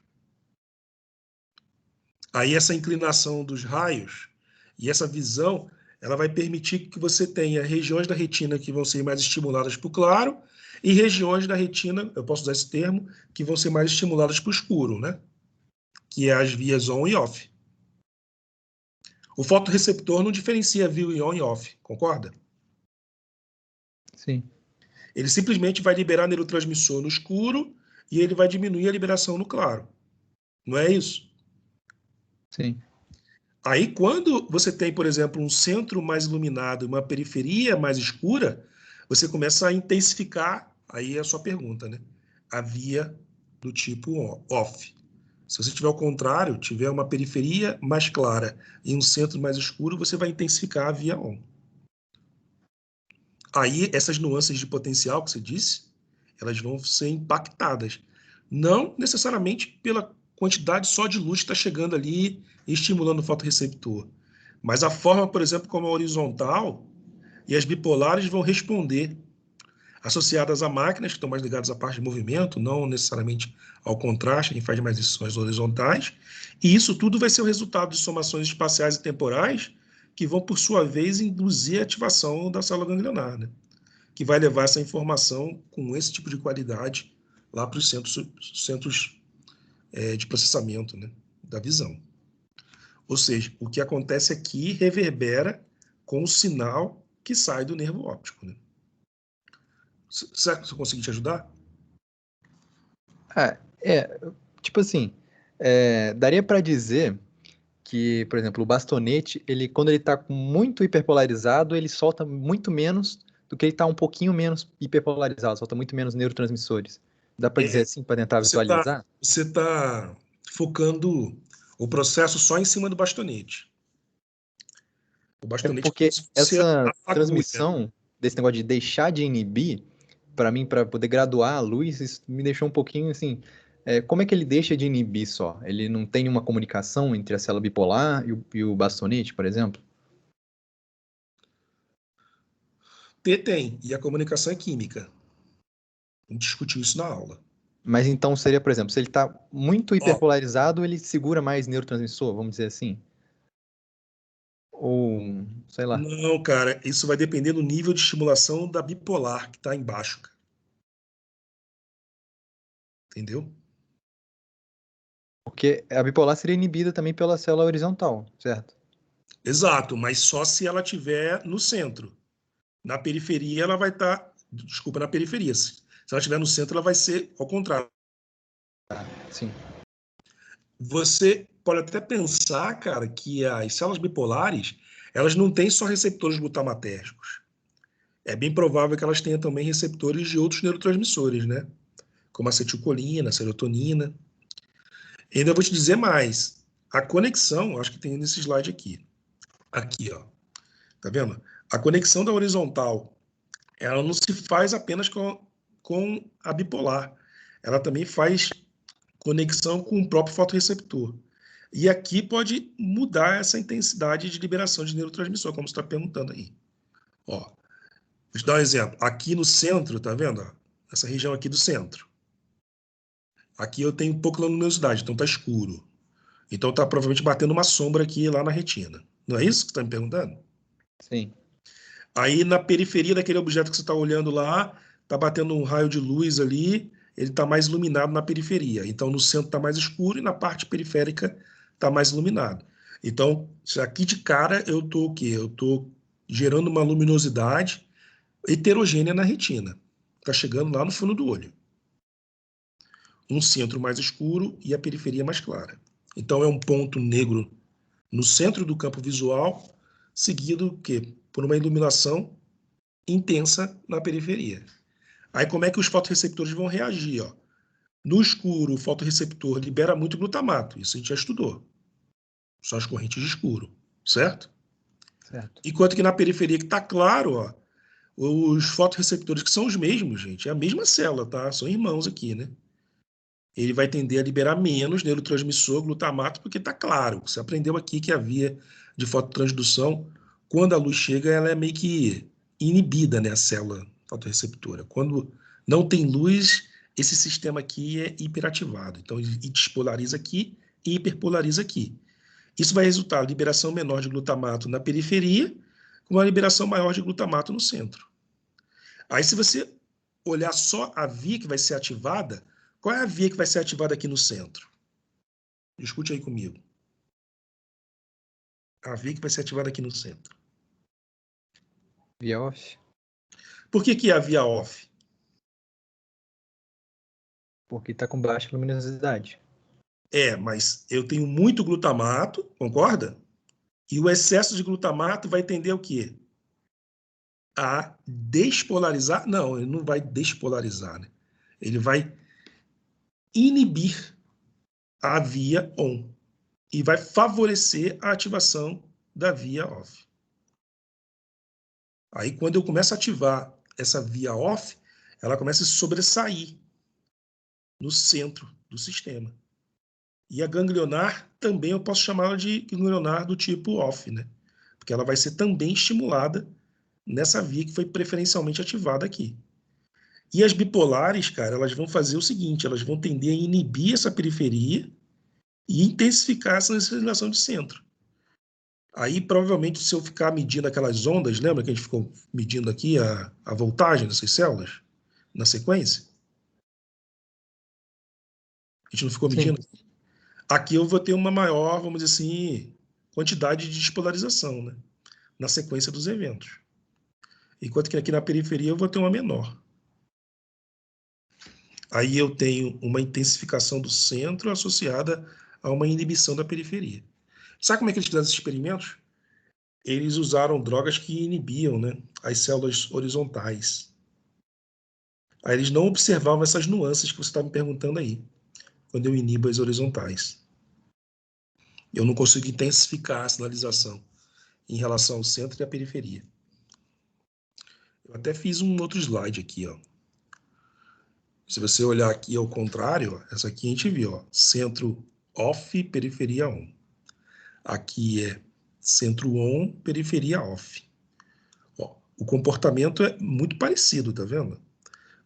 Aí essa inclinação dos raios e essa visão, ela vai permitir que você tenha regiões da retina que vão ser mais estimuladas para o claro e regiões da retina, eu posso usar esse termo, que vão ser mais estimuladas para o escuro, né? Que é as vias on e off. O fotorreceptor não diferencia via on e off, concorda? Sim. Ele simplesmente vai liberar neurotransmissor no escuro e ele vai diminuir a liberação no claro. Não é isso? Sim. Aí, quando você tem, por exemplo, um centro mais iluminado e uma periferia mais escura, você começa a intensificar, aí é a sua pergunta, né? A via do tipo off. Se você tiver ao contrário, tiver uma periferia mais clara e um centro mais escuro, você vai intensificar a via on. Aí, essas nuances de potencial que você disse, elas vão ser impactadas. Não necessariamente pela quantidade só de luz que está chegando ali e estimulando o fotorreceptor, mas a forma, por exemplo, como a horizontal e as bipolares vão responder, associadas a máquinas que estão mais ligadas à parte de movimento, não necessariamente ao contraste, quem faz mais isso são as horizontais, e isso tudo vai ser o resultado de somações espaciais e temporais que vão, por sua vez, induzir a ativação da célula ganglionar, né? Que vai levar essa informação com esse tipo de qualidade lá para os centros de processamento, né, da visão. Ou seja, o que acontece aqui reverbera com o sinal que sai do nervo óptico. Né? Será que eu consegui te ajudar? Tipo assim, daria para dizer que, por exemplo, o bastonete, ele, quando ele está muito hiperpolarizado, ele solta muito menos do que ele está um pouquinho menos hiperpolarizado, solta muito menos neurotransmissores. Dá para dizer assim, para tentar visualizar? Você tá focando o processo só em cima do bastonete. O bastonete é como Porque se fosse essa a agulha. transmissão desse negócio de deixar de inibir, para mim, para poder graduar a luz, isso me deixou um pouquinho assim. Como é que ele deixa de inibir só? Ele não tem uma comunicação entre a célula bipolar e o bastonete, por exemplo? Tem, e a comunicação é química. A gente discutiu isso na aula. Mas então seria, por exemplo, se ele está muito Ó, hiperpolarizado, ele segura mais neurotransmissor, vamos dizer assim? Ou, sei lá. não, cara, isso vai depender do nível de estimulação da bipolar que está embaixo, cara. Entendeu? Porque a bipolar seria inibida também pela célula horizontal, certo? Exato, mas só se ela estiver no centro. Na periferia, ela vai estar. Desculpa, na periferia. Se ela estiver no centro, ela vai ser ao contrário. Sim. Você pode até pensar, cara, que as células bipolares, elas não têm só receptores glutamatérgicos. É bem provável que elas tenham também receptores de outros neurotransmissores, né? Como acetilcolina, serotonina. E ainda vou te dizer mais. A conexão, acho que tem nesse slide aqui. Aqui, ó. Tá vendo? A conexão da horizontal, ela não se faz apenas com a bipolar. Ela também faz conexão com o próprio fotorreceptor. E aqui pode mudar essa intensidade de liberação de neurotransmissor, como você está perguntando aí. Ó, vou te dar um exemplo. Aqui no centro, tá vendo? Ó, essa região aqui do centro. Aqui eu tenho pouca luminosidade, então tá escuro. Então tá provavelmente batendo uma sombra aqui lá na retina. Não é isso que você está me perguntando? Sim. Aí na periferia daquele objeto que você está olhando lá, tá batendo um raio de luz ali, ele está mais iluminado na periferia. Então no centro está mais escuro e na parte periférica está mais iluminado. Então, aqui de cara eu estou o quê? Eu estou gerando uma luminosidade heterogênea na retina. Está chegando lá no fundo do olho. Um centro mais escuro e a periferia mais clara. Então é um ponto negro no centro do campo visual, seguido o quê? Por uma iluminação intensa na periferia. Aí como é que os fotorreceptores vão reagir? Ó? No escuro, o fotorreceptor libera muito glutamato, isso a gente já estudou. São as correntes de escuro, certo? Certo. Enquanto que na periferia que está claro, ó, os fotorreceptores que são os mesmos, gente, é a mesma célula, tá? São irmãos aqui, né? ele vai tender a liberar menos neurotransmissor glutamato, porque está claro. Você aprendeu aqui que a via de fototransdução, quando a luz chega, ela é meio que inibida, né, a célula fotorreceptora. Quando não tem luz, esse sistema aqui é hiperativado. Então, ele despolariza aqui e hiperpolariza aqui. Isso vai resultar em liberação menor de glutamato na periferia, com uma liberação maior de glutamato no centro. Aí, se você olhar só a via que vai ser ativada, qual é a via que vai ser ativada aqui no centro? Discute aí comigo. A via que vai ser ativada aqui no centro. Via off. Por que é a via off? Porque está com baixa luminosidade. Mas eu tenho muito glutamato, concorda? E o excesso de glutamato vai tender ao quê? A despolarizar? Não, ele não vai despolarizar, né? Ele vai inibir a via on e vai favorecer a ativação da via off. Aí, quando eu começo a ativar essa via off, ela começa a sobressair no centro do sistema. E a ganglionar também eu posso chamá-la de ganglionar do tipo off, né? Porque ela vai ser também estimulada nessa via que foi preferencialmente ativada aqui. E as bipolares, cara, elas vão fazer o seguinte, elas vão tender a inibir essa periferia e intensificar essa sensibilização de centro. Aí, provavelmente, se eu ficar medindo aquelas ondas, lembra que a gente ficou medindo aqui a voltagem dessas células na sequência? A gente não ficou medindo? Sim. Aqui eu vou ter uma maior, vamos dizer assim, quantidade de despolarização, né? Na sequência dos eventos. Enquanto que aqui na periferia eu vou ter uma menor. Aí eu tenho uma intensificação do centro associada a uma inibição da periferia. Sabe como é que eles fizeram esses experimentos? Eles usaram drogas que inibiam, né, as células horizontais. Aí eles não observavam essas nuances que você está me perguntando aí, quando eu inibo as horizontais. Eu não consigo intensificar a sinalização em relação ao centro e à periferia. Eu até fiz um outro slide aqui, ó. Se você olhar aqui ao contrário, ó, essa aqui a gente viu, ó, centro off, periferia on. Aqui é centro on, periferia off. Ó, o comportamento é muito parecido, tá vendo?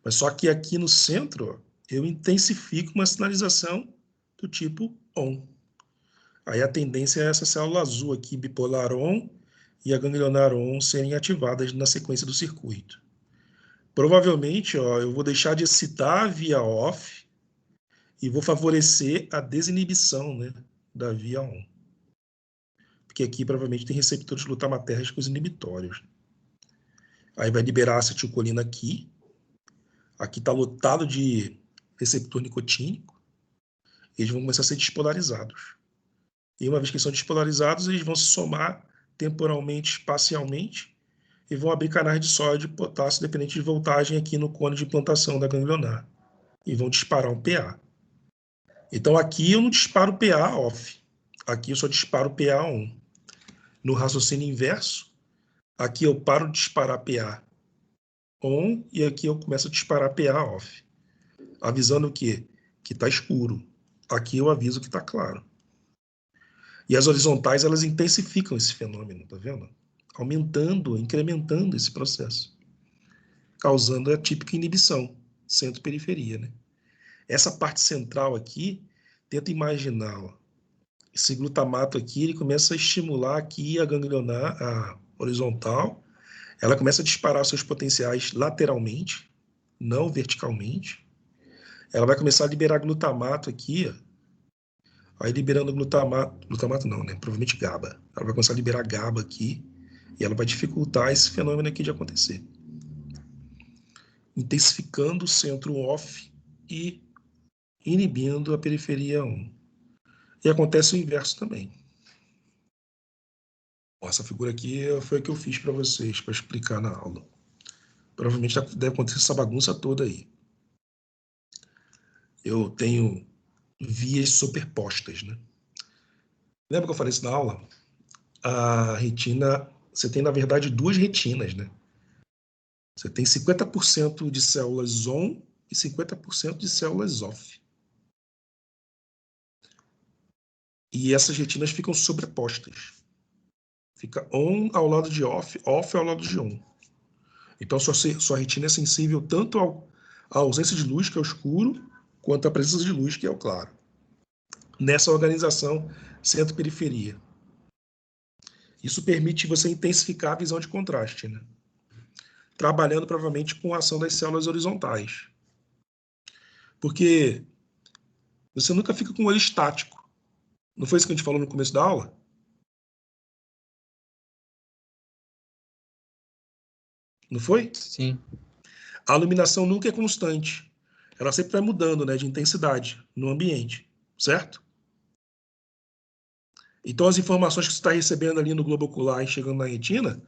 Mas só que aqui no centro, ó, eu intensifico uma sinalização do tipo on. Aí a tendência é essa célula azul aqui, bipolar on, e a ganglionar on serem ativadas na sequência do circuito. Provavelmente, ó, eu vou deixar de excitar a via off e vou favorecer a desinibição, né, da via on. Porque aqui provavelmente tem receptores glutamatérgicos inibitórios. Aí vai liberar acetilcolina aqui. Aqui está lotado de receptor nicotínico. Eles vão começar a ser despolarizados. E uma vez que são despolarizados, eles vão se somar temporalmente, espacialmente, e vão abrir canais de sódio e potássio dependente de voltagem aqui no cone de implantação da ganglionar. E vão disparar um PA. Então aqui eu não disparo PA off. Aqui eu só disparo PA on. No raciocínio inverso, aqui eu paro de disparar PA on e aqui eu começo a disparar PA off. Avisando o quê? Que está escuro. Aqui eu aviso que está claro. E as horizontais, elas intensificam esse fenômeno, tá vendo? Aumentando, incrementando esse processo. Causando a típica inibição, centro-periferia, né? Essa parte central aqui, tenta imaginar, ó, esse glutamato aqui, ele começa a estimular aqui a ganglionar, a horizontal, ela começa a disparar seus potenciais lateralmente, não verticalmente. Ela vai começar a liberar glutamato aqui, ó. Aí liberando glutamato não, né? Provavelmente GABA. Ela vai começar a liberar GABA aqui e ela vai dificultar esse fenômeno aqui de acontecer. Intensificando o centro off e inibindo a periferia on. E acontece o inverso também. Essa figura aqui foi a que eu fiz para vocês, para explicar na aula. Provavelmente deve acontecer essa bagunça toda aí. Eu tenho vias superpostas, né? Lembra que eu falei isso na aula? A retina, você tem, na verdade, duas retinas, né? Você tem 50% de células on e 50% de células off. E essas retinas ficam sobrepostas. Fica on ao lado de off, off ao lado de on. Então, sua retina é sensível tanto à ausência de luz, que é o escuro, quanto à presença de luz, que é o claro. Nessa organização centro-periferia. Isso permite você intensificar a visão de contraste, né? Trabalhando provavelmente com a ação das células horizontais. Porque você nunca fica com o olho estático. Não foi isso que a gente falou no começo da aula? Não foi? Sim. A iluminação nunca é constante. Ela sempre vai mudando, né, de intensidade no ambiente, certo? Então, as informações que você está recebendo ali no globo ocular e chegando na retina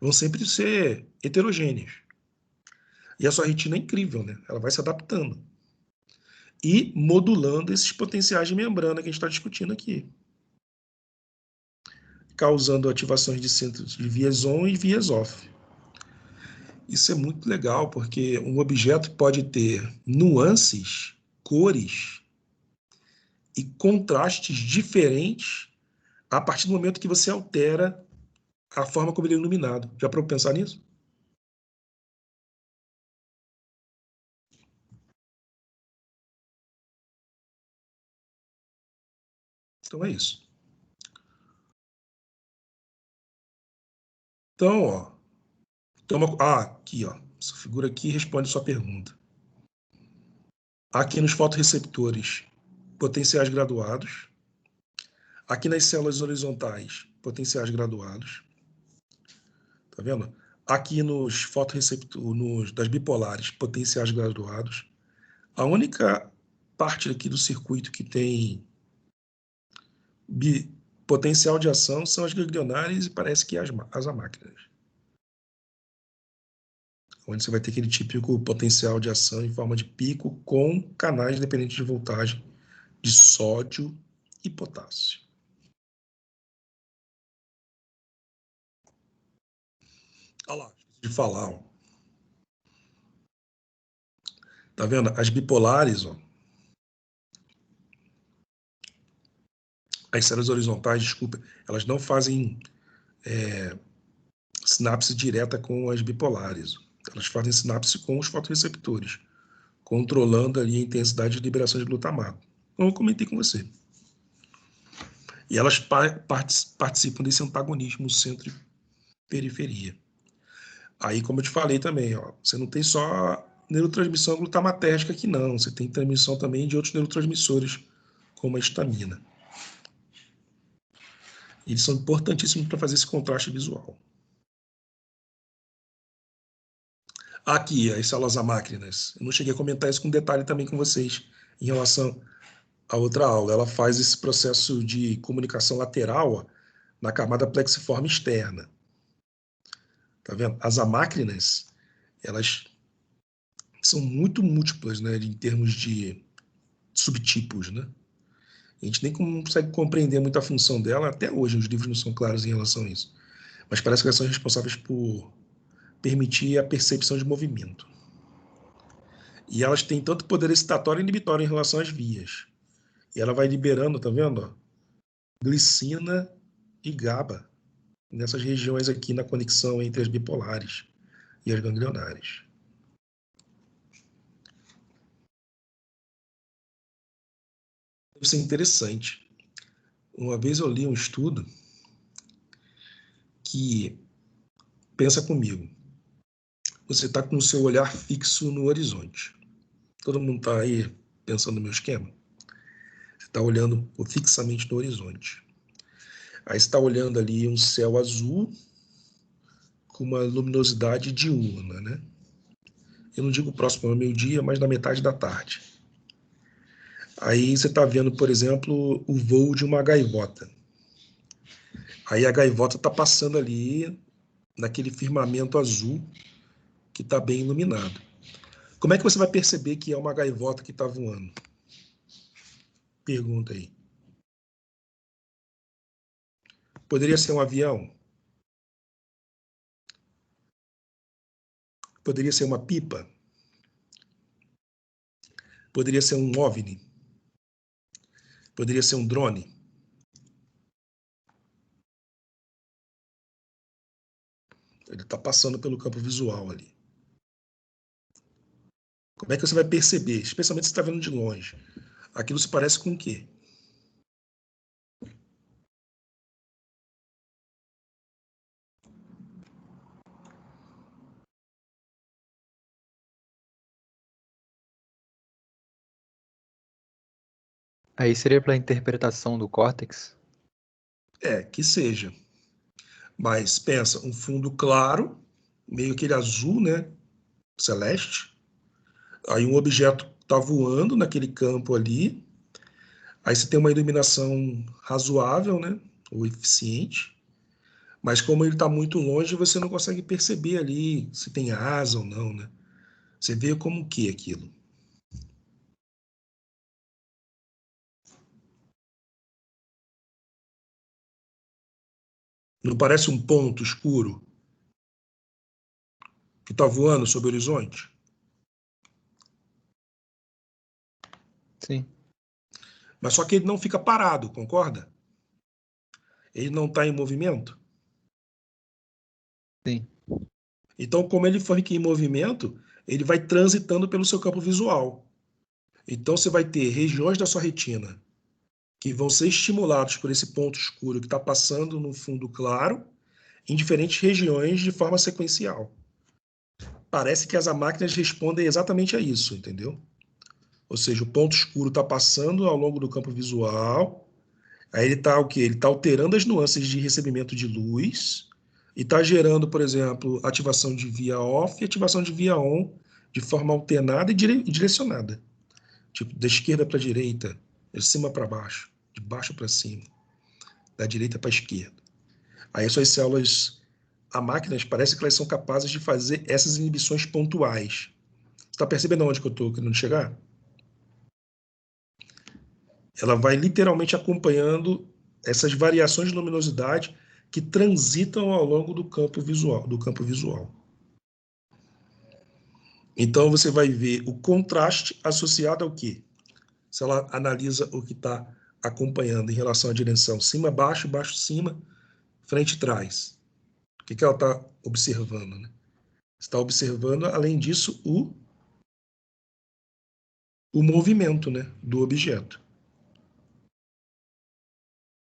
vão sempre ser heterogêneas. E a sua retina é incrível, né? Ela vai se adaptando e modulando esses potenciais de membrana que a gente está discutindo aqui, causando ativações de centros de vias on e vias off. Isso é muito legal, porque um objeto pode ter nuances, cores e contrastes diferentes a partir do momento que você altera a forma como ele é iluminado. Já para pensar nisso? Então é isso. Então, ó, aqui, ó, essa figura aqui responde a sua pergunta. Aqui nos fotorreceptores, potenciais graduados. Aqui nas células horizontais, potenciais graduados. Tá vendo? Aqui nos fotorreceptores, das bipolares, potenciais graduados. A única parte aqui do circuito que tem potencial de ação são as ganglionares e parece que as amácrinas. Onde você vai ter aquele típico potencial de ação em forma de pico com canais dependentes de voltagem de sódio e potássio. Olha lá, esqueci de falar, ó. Tá vendo? As bipolares, ó. As células horizontais, desculpa, elas não fazem sinapse direta com as bipolares. Elas fazem sinapse com os fotorreceptores, controlando ali a intensidade de liberação de glutamato. Como eu comentei com você. E elas participam desse antagonismo centro e periferia. Aí, como eu te falei também, ó, você não tem só neurotransmissão glutamatérgica aqui, não. Você tem transmissão também de outros neurotransmissores, como a histamina. Eles são importantíssimos para fazer esse contraste visual. Aqui, as células amácrinas. Eu não cheguei a comentar isso com detalhe também com vocês em relação à outra aula. Ela faz esse processo de comunicação lateral, ó, na camada plexiforme externa. Tá vendo? As amácrinas, elas são muito múltiplas, né, em termos de subtipos, né? A gente nem consegue compreender muito a função dela até hoje, os livros não são claros em relação a isso. Mas parece que elas são responsáveis por permitir a percepção de movimento. E elas têm tanto poder excitatório e inibitório em relação às vias. E ela vai liberando, tá vendo? Ó, glicina e GABA nessas regiões aqui na conexão entre as bipolares e as ganglionares. Isso é interessante. Uma vez eu li um estudo que, pensa comigo, você está com o seu olhar fixo no horizonte. Todo mundo está aí pensando no meu esquema? Você está olhando fixamente no horizonte. Aí você está olhando ali um céu azul com uma luminosidade diurna, né? Eu não digo próximo ao meio-dia, mas na metade da tarde. Aí você está vendo, por exemplo, o voo de uma gaivota. Aí a gaivota está passando ali naquele firmamento azul que está bem iluminado. Como é que você vai perceber que é uma gaivota que está voando? Pergunta aí. Poderia ser um avião? Poderia ser uma pipa? Poderia ser um OVNI? Poderia ser um drone? Ele está passando pelo campo visual ali. Como é que você vai perceber? Especialmente se você está vendo de longe. Aquilo se parece com o quê? Aí seria pela interpretação do córtex? Que seja. Mas pensa, um fundo claro, meio aquele azul, né? Celeste. Aí um objeto está voando naquele campo ali. Aí você tem uma iluminação razoável, né? Ou eficiente. Mas como ele está muito longe, você não consegue perceber ali se tem asa ou não, né? Você vê como que aquilo. Não parece um ponto escuro que está voando sobre o horizonte? Sim. Mas só que ele não fica parado, concorda? Ele não está em movimento. Sim. Então, como ele fica em movimento, ele vai transitando pelo seu campo visual. Então, você vai ter regiões da sua retina que vão ser estimulados por esse ponto escuro que está passando no fundo claro, em diferentes regiões de forma sequencial. Parece que as máquinas respondem exatamente a isso, entendeu? Ou seja, o ponto escuro está passando ao longo do campo visual, aí ele está o quê? Ele está alterando as nuances de recebimento de luz e está gerando, por exemplo, ativação de via off e ativação de via on de forma alternada e direcionada. Tipo, da esquerda para a direita, de cima para baixo, de baixo para cima, da direita para a esquerda. Aí as suas células, a máquinas, parece que elas são capazes de fazer essas inibições pontuais. Você está percebendo onde que eu estou querendo chegar? Ela vai literalmente acompanhando essas variações de luminosidade que transitam ao longo do campo visual. Então você vai ver o contraste associado ao quê? Se ela analisa o que está acompanhando em relação à direção cima, baixo, baixo, cima, frente, trás. O que ela está observando? Né? Está observando, além disso, o movimento, né, do objeto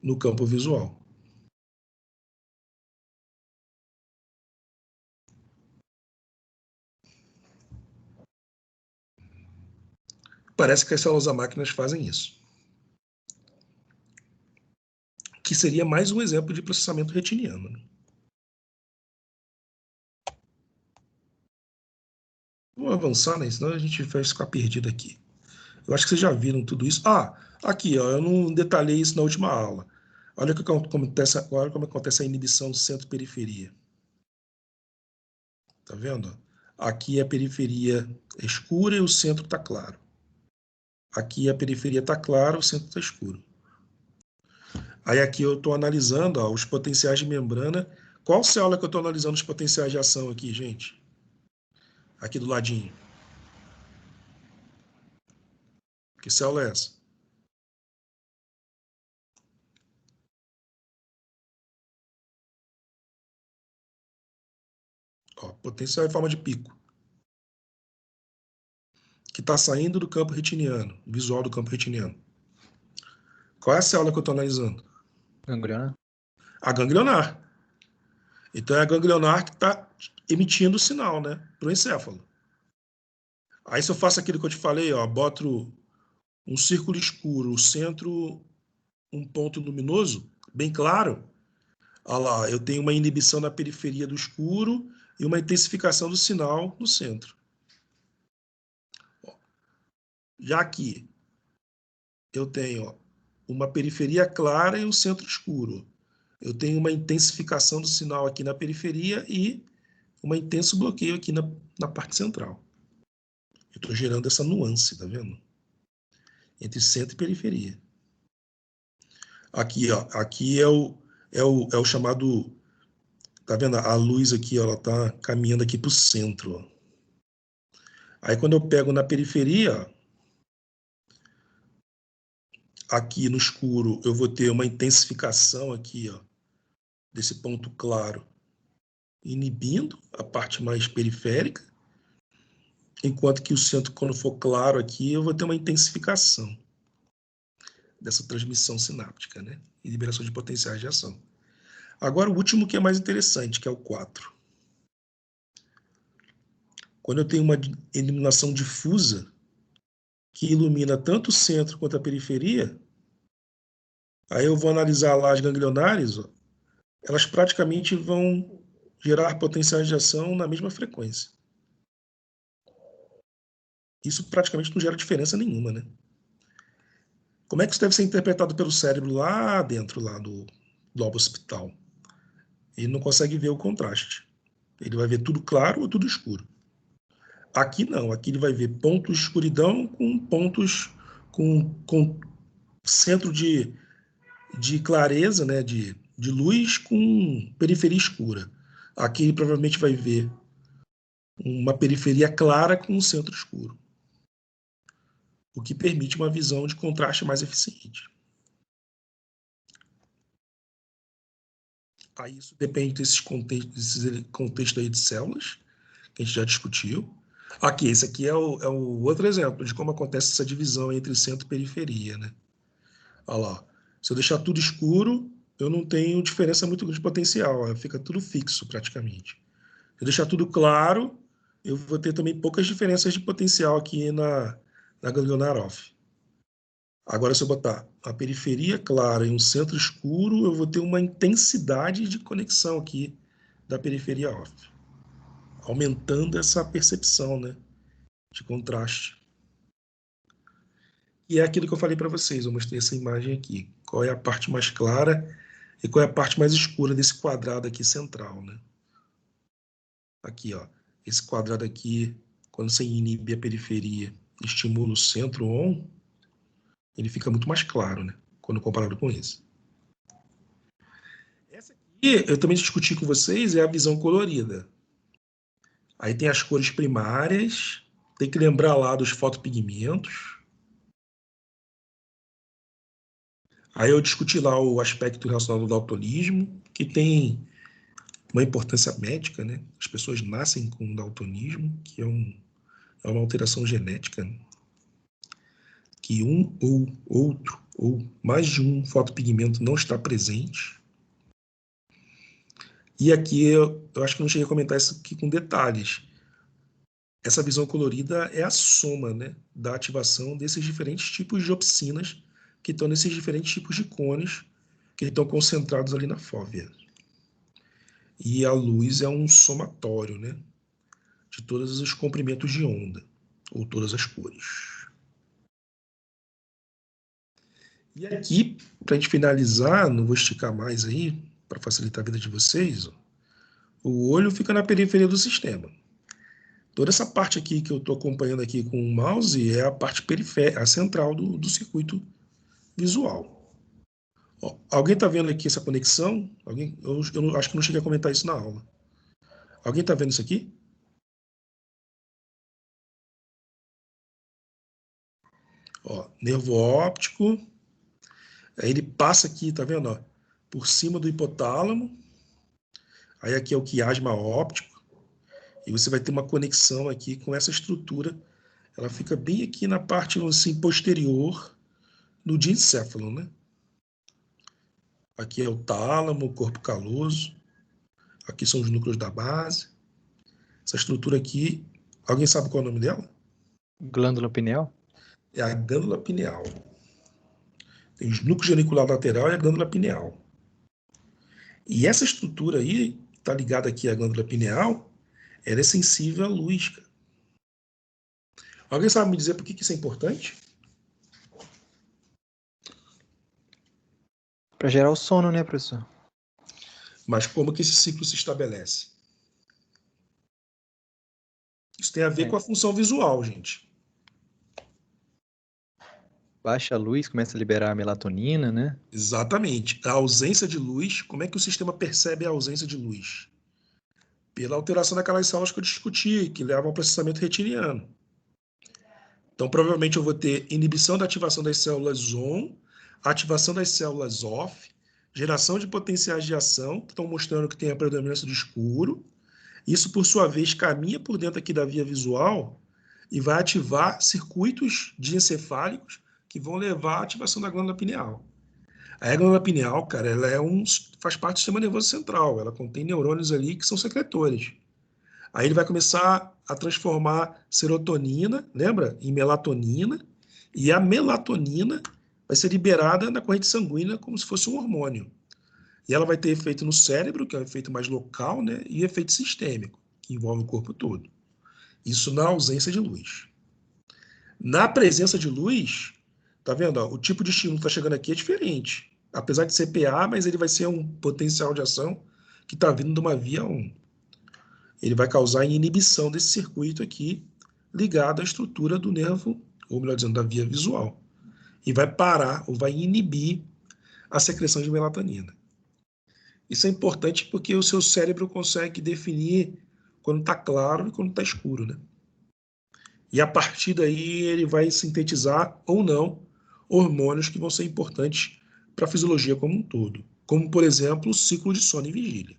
no campo visual. Parece que as células máquinas fazem isso. Que seria mais um exemplo de processamento retiniano. Né? Vamos avançar, né? Senão a gente vai ficar perdido aqui. Eu acho que vocês já viram tudo isso. Aqui, ó, eu não detalhei isso na última aula. Olha como acontece a inibição centro-periferia. Tá vendo? Aqui a periferia é escura e o centro está claro. Aqui a periferia está clara, o centro está escuro. Aí aqui eu estou analisando os potenciais de membrana. Qual célula que eu estou analisando os potenciais de ação aqui, gente? Aqui do ladinho. Que célula é essa? Ó, potencial em forma de pico. Que está saindo do campo retiniano, visual do campo retiniano. Qual é a célula que eu estou analisando? Gangliona? A ganglionar. Então é a ganglionar que está emitindo o sinal, né, para o encéfalo. Aí se eu faço aquilo que eu te falei, ó, boto um círculo escuro, o centro um ponto luminoso, bem claro, olha lá, eu tenho uma inibição na periferia do escuro e uma intensificação do sinal no centro. Já aqui, eu tenho uma periferia clara e um centro escuro. Eu tenho uma intensificação do sinal aqui na periferia e um intenso bloqueio aqui na parte central. Eu estou gerando essa nuance, tá vendo? Entre centro e periferia. Aqui, ó, aqui é o chamado, tá vendo? A luz aqui, ó, ela tá caminhando aqui para o centro. Ó. Aí quando eu pego na periferia, aqui no escuro, eu vou ter uma intensificação aqui, ó, desse ponto claro. inibindo a parte mais periférica, enquanto que o centro, quando for claro aqui, eu vou ter uma intensificação dessa transmissão sináptica, né? E liberação de potenciais de ação. Agora, o último que é mais interessante, que é o 4. Quando eu tenho uma iluminação difusa, que ilumina tanto o centro quanto a periferia, aí eu vou analisar lá as ganglionares, ó, elas praticamente vão gerar potenciais de ação na mesma frequência. Isso praticamente não gera diferença nenhuma, né? Como é que isso deve ser interpretado pelo cérebro lá dentro, lá do lobo occipital? Ele não consegue ver o contraste. Ele vai ver tudo claro ou tudo escuro. Aqui não, aqui ele vai ver pontos de escuridão com pontos com centro de clareza, né, de luz com periferia escura. Aqui ele provavelmente vai ver uma periferia clara com um centro escuro, o que permite uma visão de contraste mais eficiente. Aí isso depende desses contextos aí de células, que a gente já discutiu. Aqui, esse aqui é o outro exemplo de como acontece essa divisão entre centro e periferia, né? Olha lá, se eu deixar tudo escuro, eu não tenho diferença muito grande de potencial, fica tudo fixo praticamente. Se eu deixar tudo claro, eu vou ter também poucas diferenças de potencial aqui na ganglionar off. Agora, se eu botar a periferia clara e um centro escuro, eu vou ter uma intensidade de conexão aqui da periferia off, aumentando essa percepção, né, de contraste. E é aquilo que eu falei para vocês, eu mostrei essa imagem aqui. Qual é a parte mais clara e qual é a parte mais escura desse quadrado aqui central, né? Aqui, ó, esse quadrado aqui, quando você inibe a periferia, estimula o centro on, ele fica muito mais claro, né? Quando comparado com esse. Essa aqui, eu também discuti com vocês, é a visão colorida. Aí tem as cores primárias, tem que lembrar lá dos fotopigmentos. Aí eu discuti lá o aspecto relacionado ao daltonismo, que tem uma importância médica, né? As pessoas nascem com daltonismo, que é uma alteração genética, né? Que um ou outro, ou mais de um fotopigmento não está presente. E aqui eu acho que não cheguei a comentar isso aqui com detalhes. Essa visão colorida é a soma, né, da ativação desses diferentes tipos de opsinas que estão nesses diferentes tipos de cones que estão concentrados ali na fóvea. E a luz é um somatório, né, de todos os comprimentos de onda, ou todas as cores. E aqui, para a gente finalizar, não vou esticar mais aí, para facilitar a vida de vocês, ó, o olho fica na periferia do sistema. Toda essa parte aqui que eu estou acompanhando aqui com o mouse é a parte periférica, a central do circuito visual. Ó, alguém está vendo aqui essa conexão? Alguém? Eu acho que não cheguei a comentar isso na aula. Alguém está vendo isso aqui? Ó, nervo óptico. Aí ele passa aqui, tá vendo? Ó, por cima do hipotálamo. Aí aqui é o quiasma óptico. E você vai ter uma conexão aqui com essa estrutura. Ela fica bem aqui na parte assim, posterior do diencéfalo, né? Aqui é o tálamo, o corpo caloso. Aqui são os núcleos da base. Essa estrutura aqui, alguém sabe qual é o nome dela? Glândula pineal? É a glândula pineal. Tem os núcleos genicular lateral e a glândula pineal. E essa estrutura aí, está ligada aqui à glândula pineal, ela é sensível à luz. Cara. Alguém sabe me dizer por que isso é importante? Para gerar o sono, né, professor? Mas como que esse ciclo se estabelece? Isso tem a ver com a função visual, gente. Baixa a luz, começa a liberar a melatonina, né? Exatamente. A ausência de luz, como é que o sistema percebe a ausência de luz? Pela alteração daquelas células que eu discuti, que levam ao processamento retiniano. Então, provavelmente eu vou ter inibição da ativação das células ON, ativação das células OFF, geração de potenciais de ação, que estão mostrando que tem a predominância do escuro, Isso, por sua vez, caminha por dentro aqui da via visual e vai ativar circuitos diencefálicos que vão levar à ativação da glândula pineal. A glândula pineal, cara, ela faz parte do sistema nervoso central. Ela contém neurônios ali que são secretores. Aí ele vai começar a transformar serotonina, lembra? Em melatonina. E a melatonina vai ser liberada na corrente sanguínea como se fosse um hormônio. E ela vai ter efeito no cérebro, que é um efeito mais local, né? E efeito sistêmico, que envolve o corpo todo. Isso na ausência de luz. Na presença de luz, tá vendo? Ó, o tipo de estímulo que está chegando aqui é diferente. Apesar de ser PA, mas ele vai ser um potencial de ação que está vindo de uma via 1. Ele vai causar inibição desse circuito aqui, ligado à estrutura do nervo, ou melhor dizendo, da via visual. E vai parar, ou vai inibir a secreção de melatonina. Isso é importante porque o seu cérebro consegue definir quando está claro e quando está escuro, né? E a partir daí ele vai sintetizar ou não hormônios que vão ser importantes para a fisiologia como um todo, como, por exemplo, o ciclo de sono e vigília.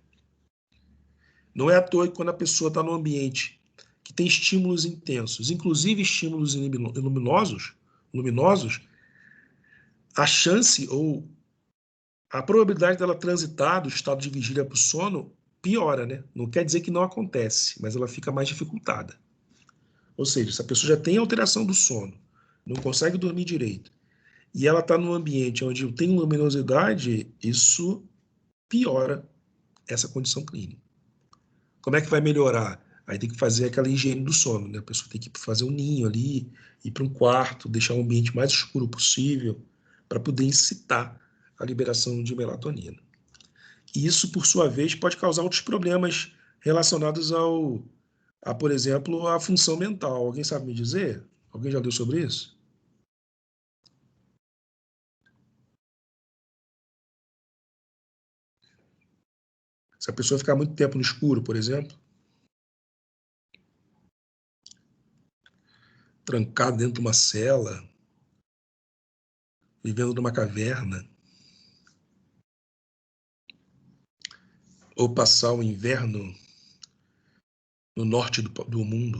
Não é à toa que quando a pessoa está num ambiente que tem estímulos intensos, inclusive estímulos luminosos, a chance ou a probabilidade dela transitar do estado de vigília para o sono piora, né? Não quer dizer que não acontece, mas ela fica mais dificultada. Ou seja, se a pessoa já tem alteração do sono, não consegue dormir direito, e ela está num ambiente onde tem luminosidade, isso piora essa condição clínica. Como é que vai melhorar? Aí tem que fazer aquela higiene do sono, né? A pessoa tem que fazer um ninho ali, ir para um quarto, deixar o ambiente mais escuro possível, para poder incitar a liberação de melatonina. E isso, por sua vez, pode causar outros problemas relacionados por exemplo, a função mental. Alguém sabe me dizer? Alguém já leu sobre isso? Se a pessoa ficar muito tempo no escuro, por exemplo, trancada dentro de uma cela, vivendo numa caverna, ou passar o inverno no norte do mundo,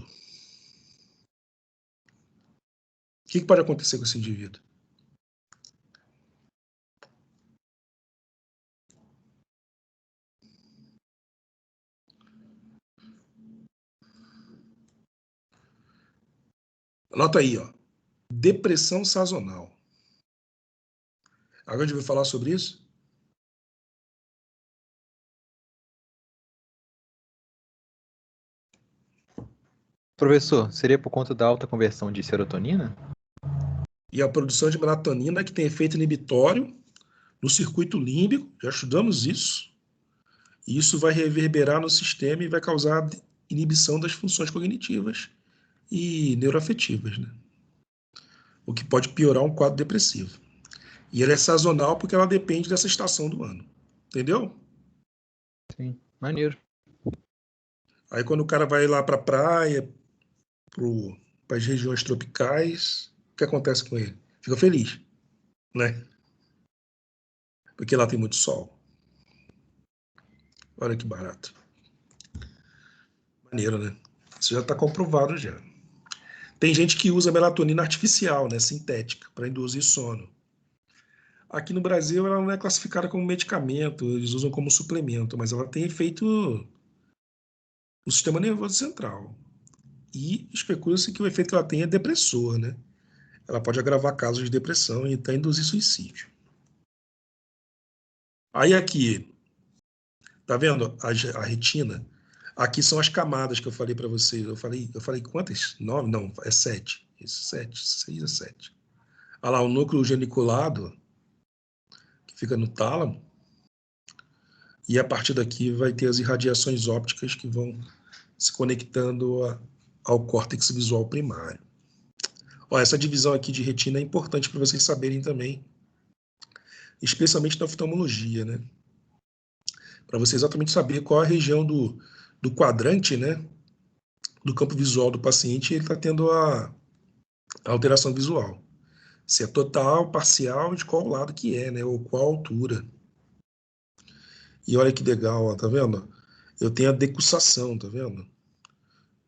o que pode acontecer com esse indivíduo? Anota aí, ó. Depressão sazonal. Alguém já ouviu falar sobre isso? Professor, seria por conta da alta conversão de serotonina? E a produção de melatonina que tem efeito inibitório no circuito límbico, já estudamos isso, e isso vai reverberar no sistema e vai causar inibição das funções cognitivas e neuroafetivas, né? O que pode piorar um quadro depressivo. E ela é sazonal porque ela depende dessa estação do ano. Entendeu? Sim, maneiro. Aí quando o cara vai lá para a praia, para as regiões tropicais, o que acontece com ele? Fica feliz, né? Porque lá tem muito sol. Olha que barato. Maneiro, né? Isso já está comprovado já. Tem gente que usa melatonina artificial, né, sintética, para induzir sono. Aqui no Brasil ela não é classificada como medicamento, eles usam como suplemento, mas ela tem efeito no sistema nervoso central. E especula-se que o efeito que ela tem é depressor, né? Ela pode agravar casos de depressão e até induzir suicídio. Aí aqui, tá vendo a retina? Aqui são as camadas que eu falei para vocês. Eu falei quantas? 9? Não, é 7. Isso, 7, 6 a 7. Olha lá, o núcleo geniculado, que fica no tálamo, e a partir daqui vai ter as irradiações ópticas que vão se conectando ao córtex visual primário. Ó, essa divisão aqui de retina é importante para vocês saberem também, especialmente na oftalmologia, né? Para você exatamente saber qual a região do quadrante, né, do campo visual do paciente, ele está tendo a alteração visual. Se é total, parcial, de qual lado que é, né, ou qual altura. E olha que legal, ó, tá vendo? eu tenho a decussação, tá vendo?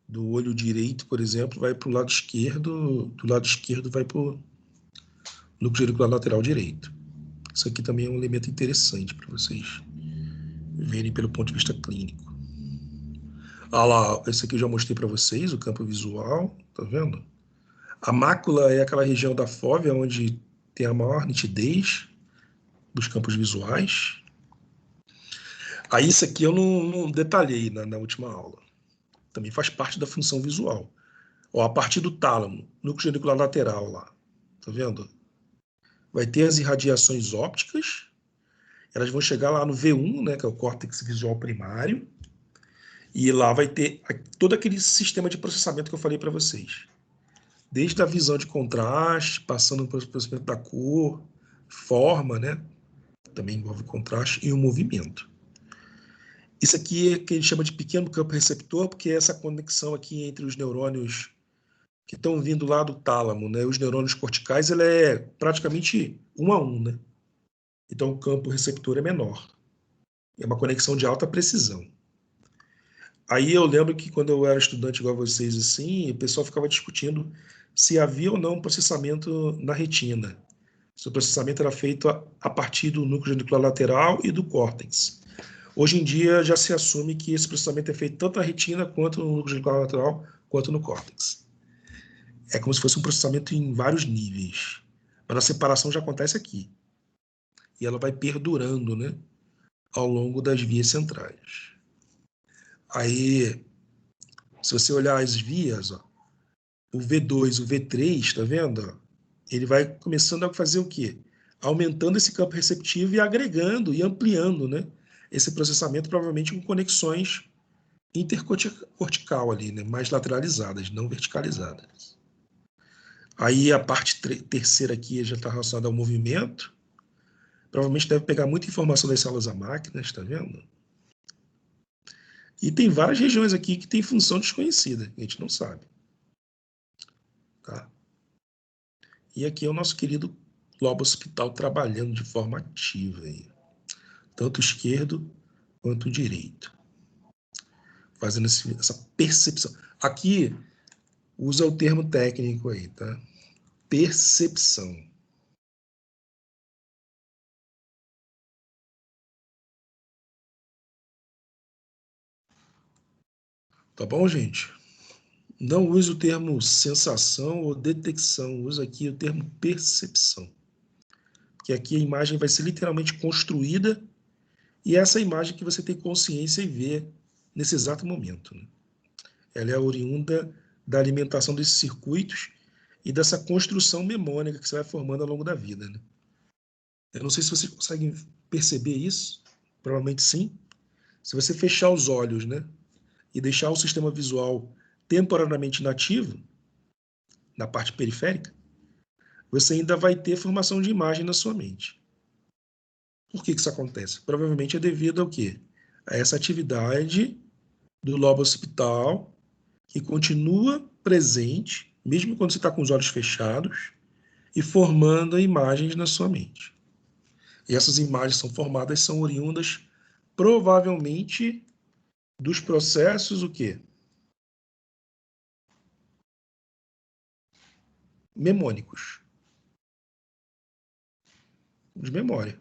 Do olho direito, por exemplo, vai para o lado esquerdo, do lado esquerdo vai para o núcleo genicular lateral direito. Isso aqui também é um elemento interessante para vocês verem pelo ponto de vista clínico. Ah lá, esse aqui eu já mostrei para vocês, o campo visual, tá vendo? A mácula é aquela região da fóvea onde tem a maior nitidez dos campos visuais. Aí isso aqui eu não detalhei na última aula. Também faz parte da função visual. Ó, a partir do tálamo, núcleo genicular lateral lá, tá vendo? Vai ter as irradiações ópticas, elas vão chegar lá no V1, né, que é o córtex visual primário, e lá vai ter todo aquele sistema de processamento que eu falei para vocês. Desde a visão de contraste, passando pelo processamento da cor, forma, né, também envolve contraste, e o movimento. Isso aqui é que a gente chama de pequeno campo receptor, porque é essa conexão aqui entre os neurônios que estão vindo lá do tálamo, né? Os neurônios corticais, ele é praticamente 1 a 1, né? Então o campo receptor é menor. É uma conexão de alta precisão. Aí eu lembro que quando eu era estudante igual a vocês, assim, o pessoal ficava discutindo se havia ou não processamento na retina. Se o processamento era feito a partir do núcleo genicular lateral e do córtex. Hoje em dia já se assume que esse processamento é feito tanto na retina quanto no núcleo genicular lateral quanto no córtex. É como se fosse um processamento em vários níveis. Mas a separação já acontece aqui. E ela vai perdurando, né, ao longo das vias centrais. Aí, se você olhar as vias, ó, o V2, o V3, tá vendo? Ele vai começando a fazer o quê? Aumentando esse campo receptivo e agregando e ampliando, né, esse processamento, provavelmente com conexões intercortical ali, né, mais lateralizadas, não verticalizadas. Aí a parte terceira aqui já está relacionada ao movimento. Provavelmente deve pegar muita informação das células a máquinas, tá vendo? E tem várias regiões aqui que tem função desconhecida, que a gente não sabe. Tá? E aqui é o nosso querido lobo occipital trabalhando de forma ativa aí. Tanto o esquerdo quanto o direito. Fazendo essa percepção. Aqui usa o termo técnico aí, tá? Percepção. Tá bom, gente? Não use o termo sensação ou detecção, usa aqui o termo percepção. Que aqui a imagem vai ser literalmente construída e é essa imagem que você tem consciência e vê nesse exato momento. Né? Ela é oriunda da alimentação desses circuitos e dessa construção memônica que você vai formando ao longo da vida. Né? Eu não sei se vocês conseguem perceber isso, provavelmente sim. Se você fechar os olhos, né, e deixar o sistema visual temporariamente inativo, na parte periférica, você ainda vai ter formação de imagem na sua mente. Por que isso acontece? Provavelmente é devido ao quê? A essa atividade do lobo occipital que continua presente, mesmo quando você está com os olhos fechados, e formando imagens na sua mente. E essas imagens são formadas, são oriundas, provavelmente, dos processos, o quê? Memônicos. De memória.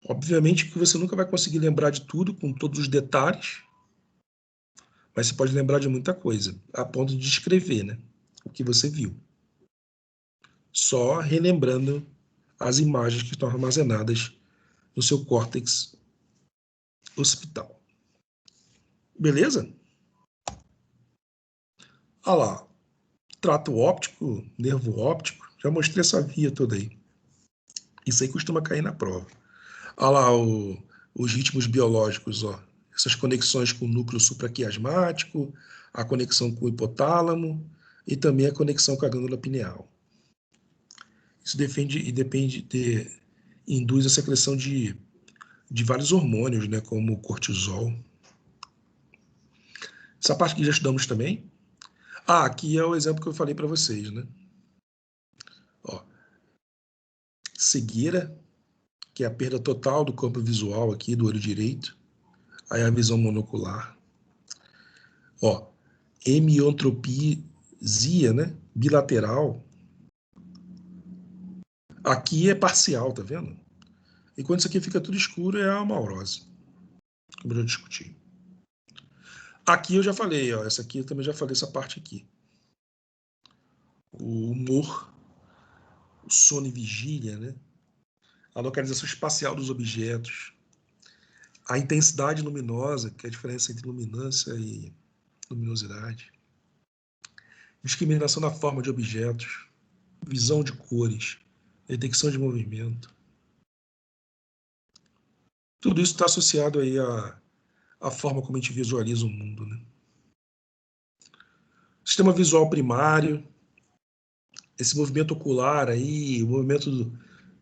Obviamente que você nunca vai conseguir lembrar de tudo, com todos os detalhes, mas você pode lembrar de muita coisa, a ponto de descrever, né, o que você viu. Só relembrando as imagens que estão armazenadas no seu córtex occipital. Beleza? Olha lá, trato óptico, nervo óptico, já mostrei essa via toda aí. Isso aí costuma cair na prova. Olha lá os ritmos biológicos, ó. Essas conexões com o núcleo supraquiasmático, a conexão com o hipotálamo e também a conexão com a glândula pineal. Isso induz a secreção de vários hormônios, né, como o cortisol. Essa parte que já estudamos também, Aqui é o exemplo que eu falei para vocês, né? Ó, cegueira, que é a perda total do campo visual aqui do olho direito. Aí a visão monocular. Ó, hemiantropesia, né? Bilateral. Aqui é parcial, tá vendo? E quando isso aqui fica tudo escuro, é a amaurose, como eu já discuti. Aqui eu já falei, ó, essa aqui eu também já falei, essa parte aqui. O humor, o sono e vigília, né? A localização espacial dos objetos, a intensidade luminosa, que é a diferença entre luminância e luminosidade, discriminação na forma de objetos, visão de cores, detecção de movimento. Tudo isso está associado aí à forma como a gente visualiza o mundo, né? Sistema visual primário, esse movimento ocular aí, o movimento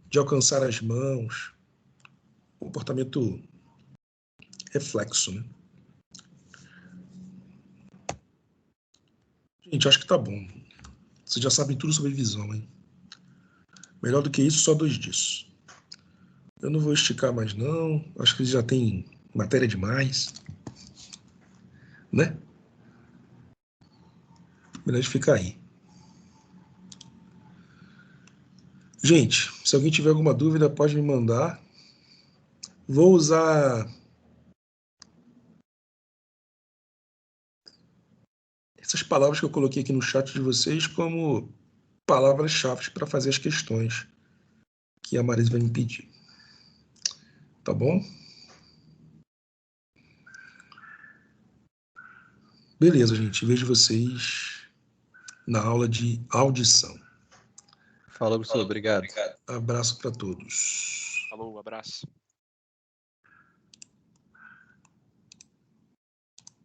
de alcançar as mãos, comportamento reflexo, né? Gente, acho que tá bom. Vocês já sabem tudo sobre visão, hein? Melhor do que isso, só 2 disso. Eu não vou esticar mais, não. Acho que já tem matéria demais. Né? Melhor de ficar aí. Gente, se alguém tiver alguma dúvida, pode me mandar. Vou usar essas palavras que eu coloquei aqui no chat de vocês como palavras-chave para fazer as questões que a Marisa vai me pedir. Tá bom? Beleza, gente. Vejo vocês na aula de audição. Falou, professor. Obrigado. Abraço para todos. Falou, abraço.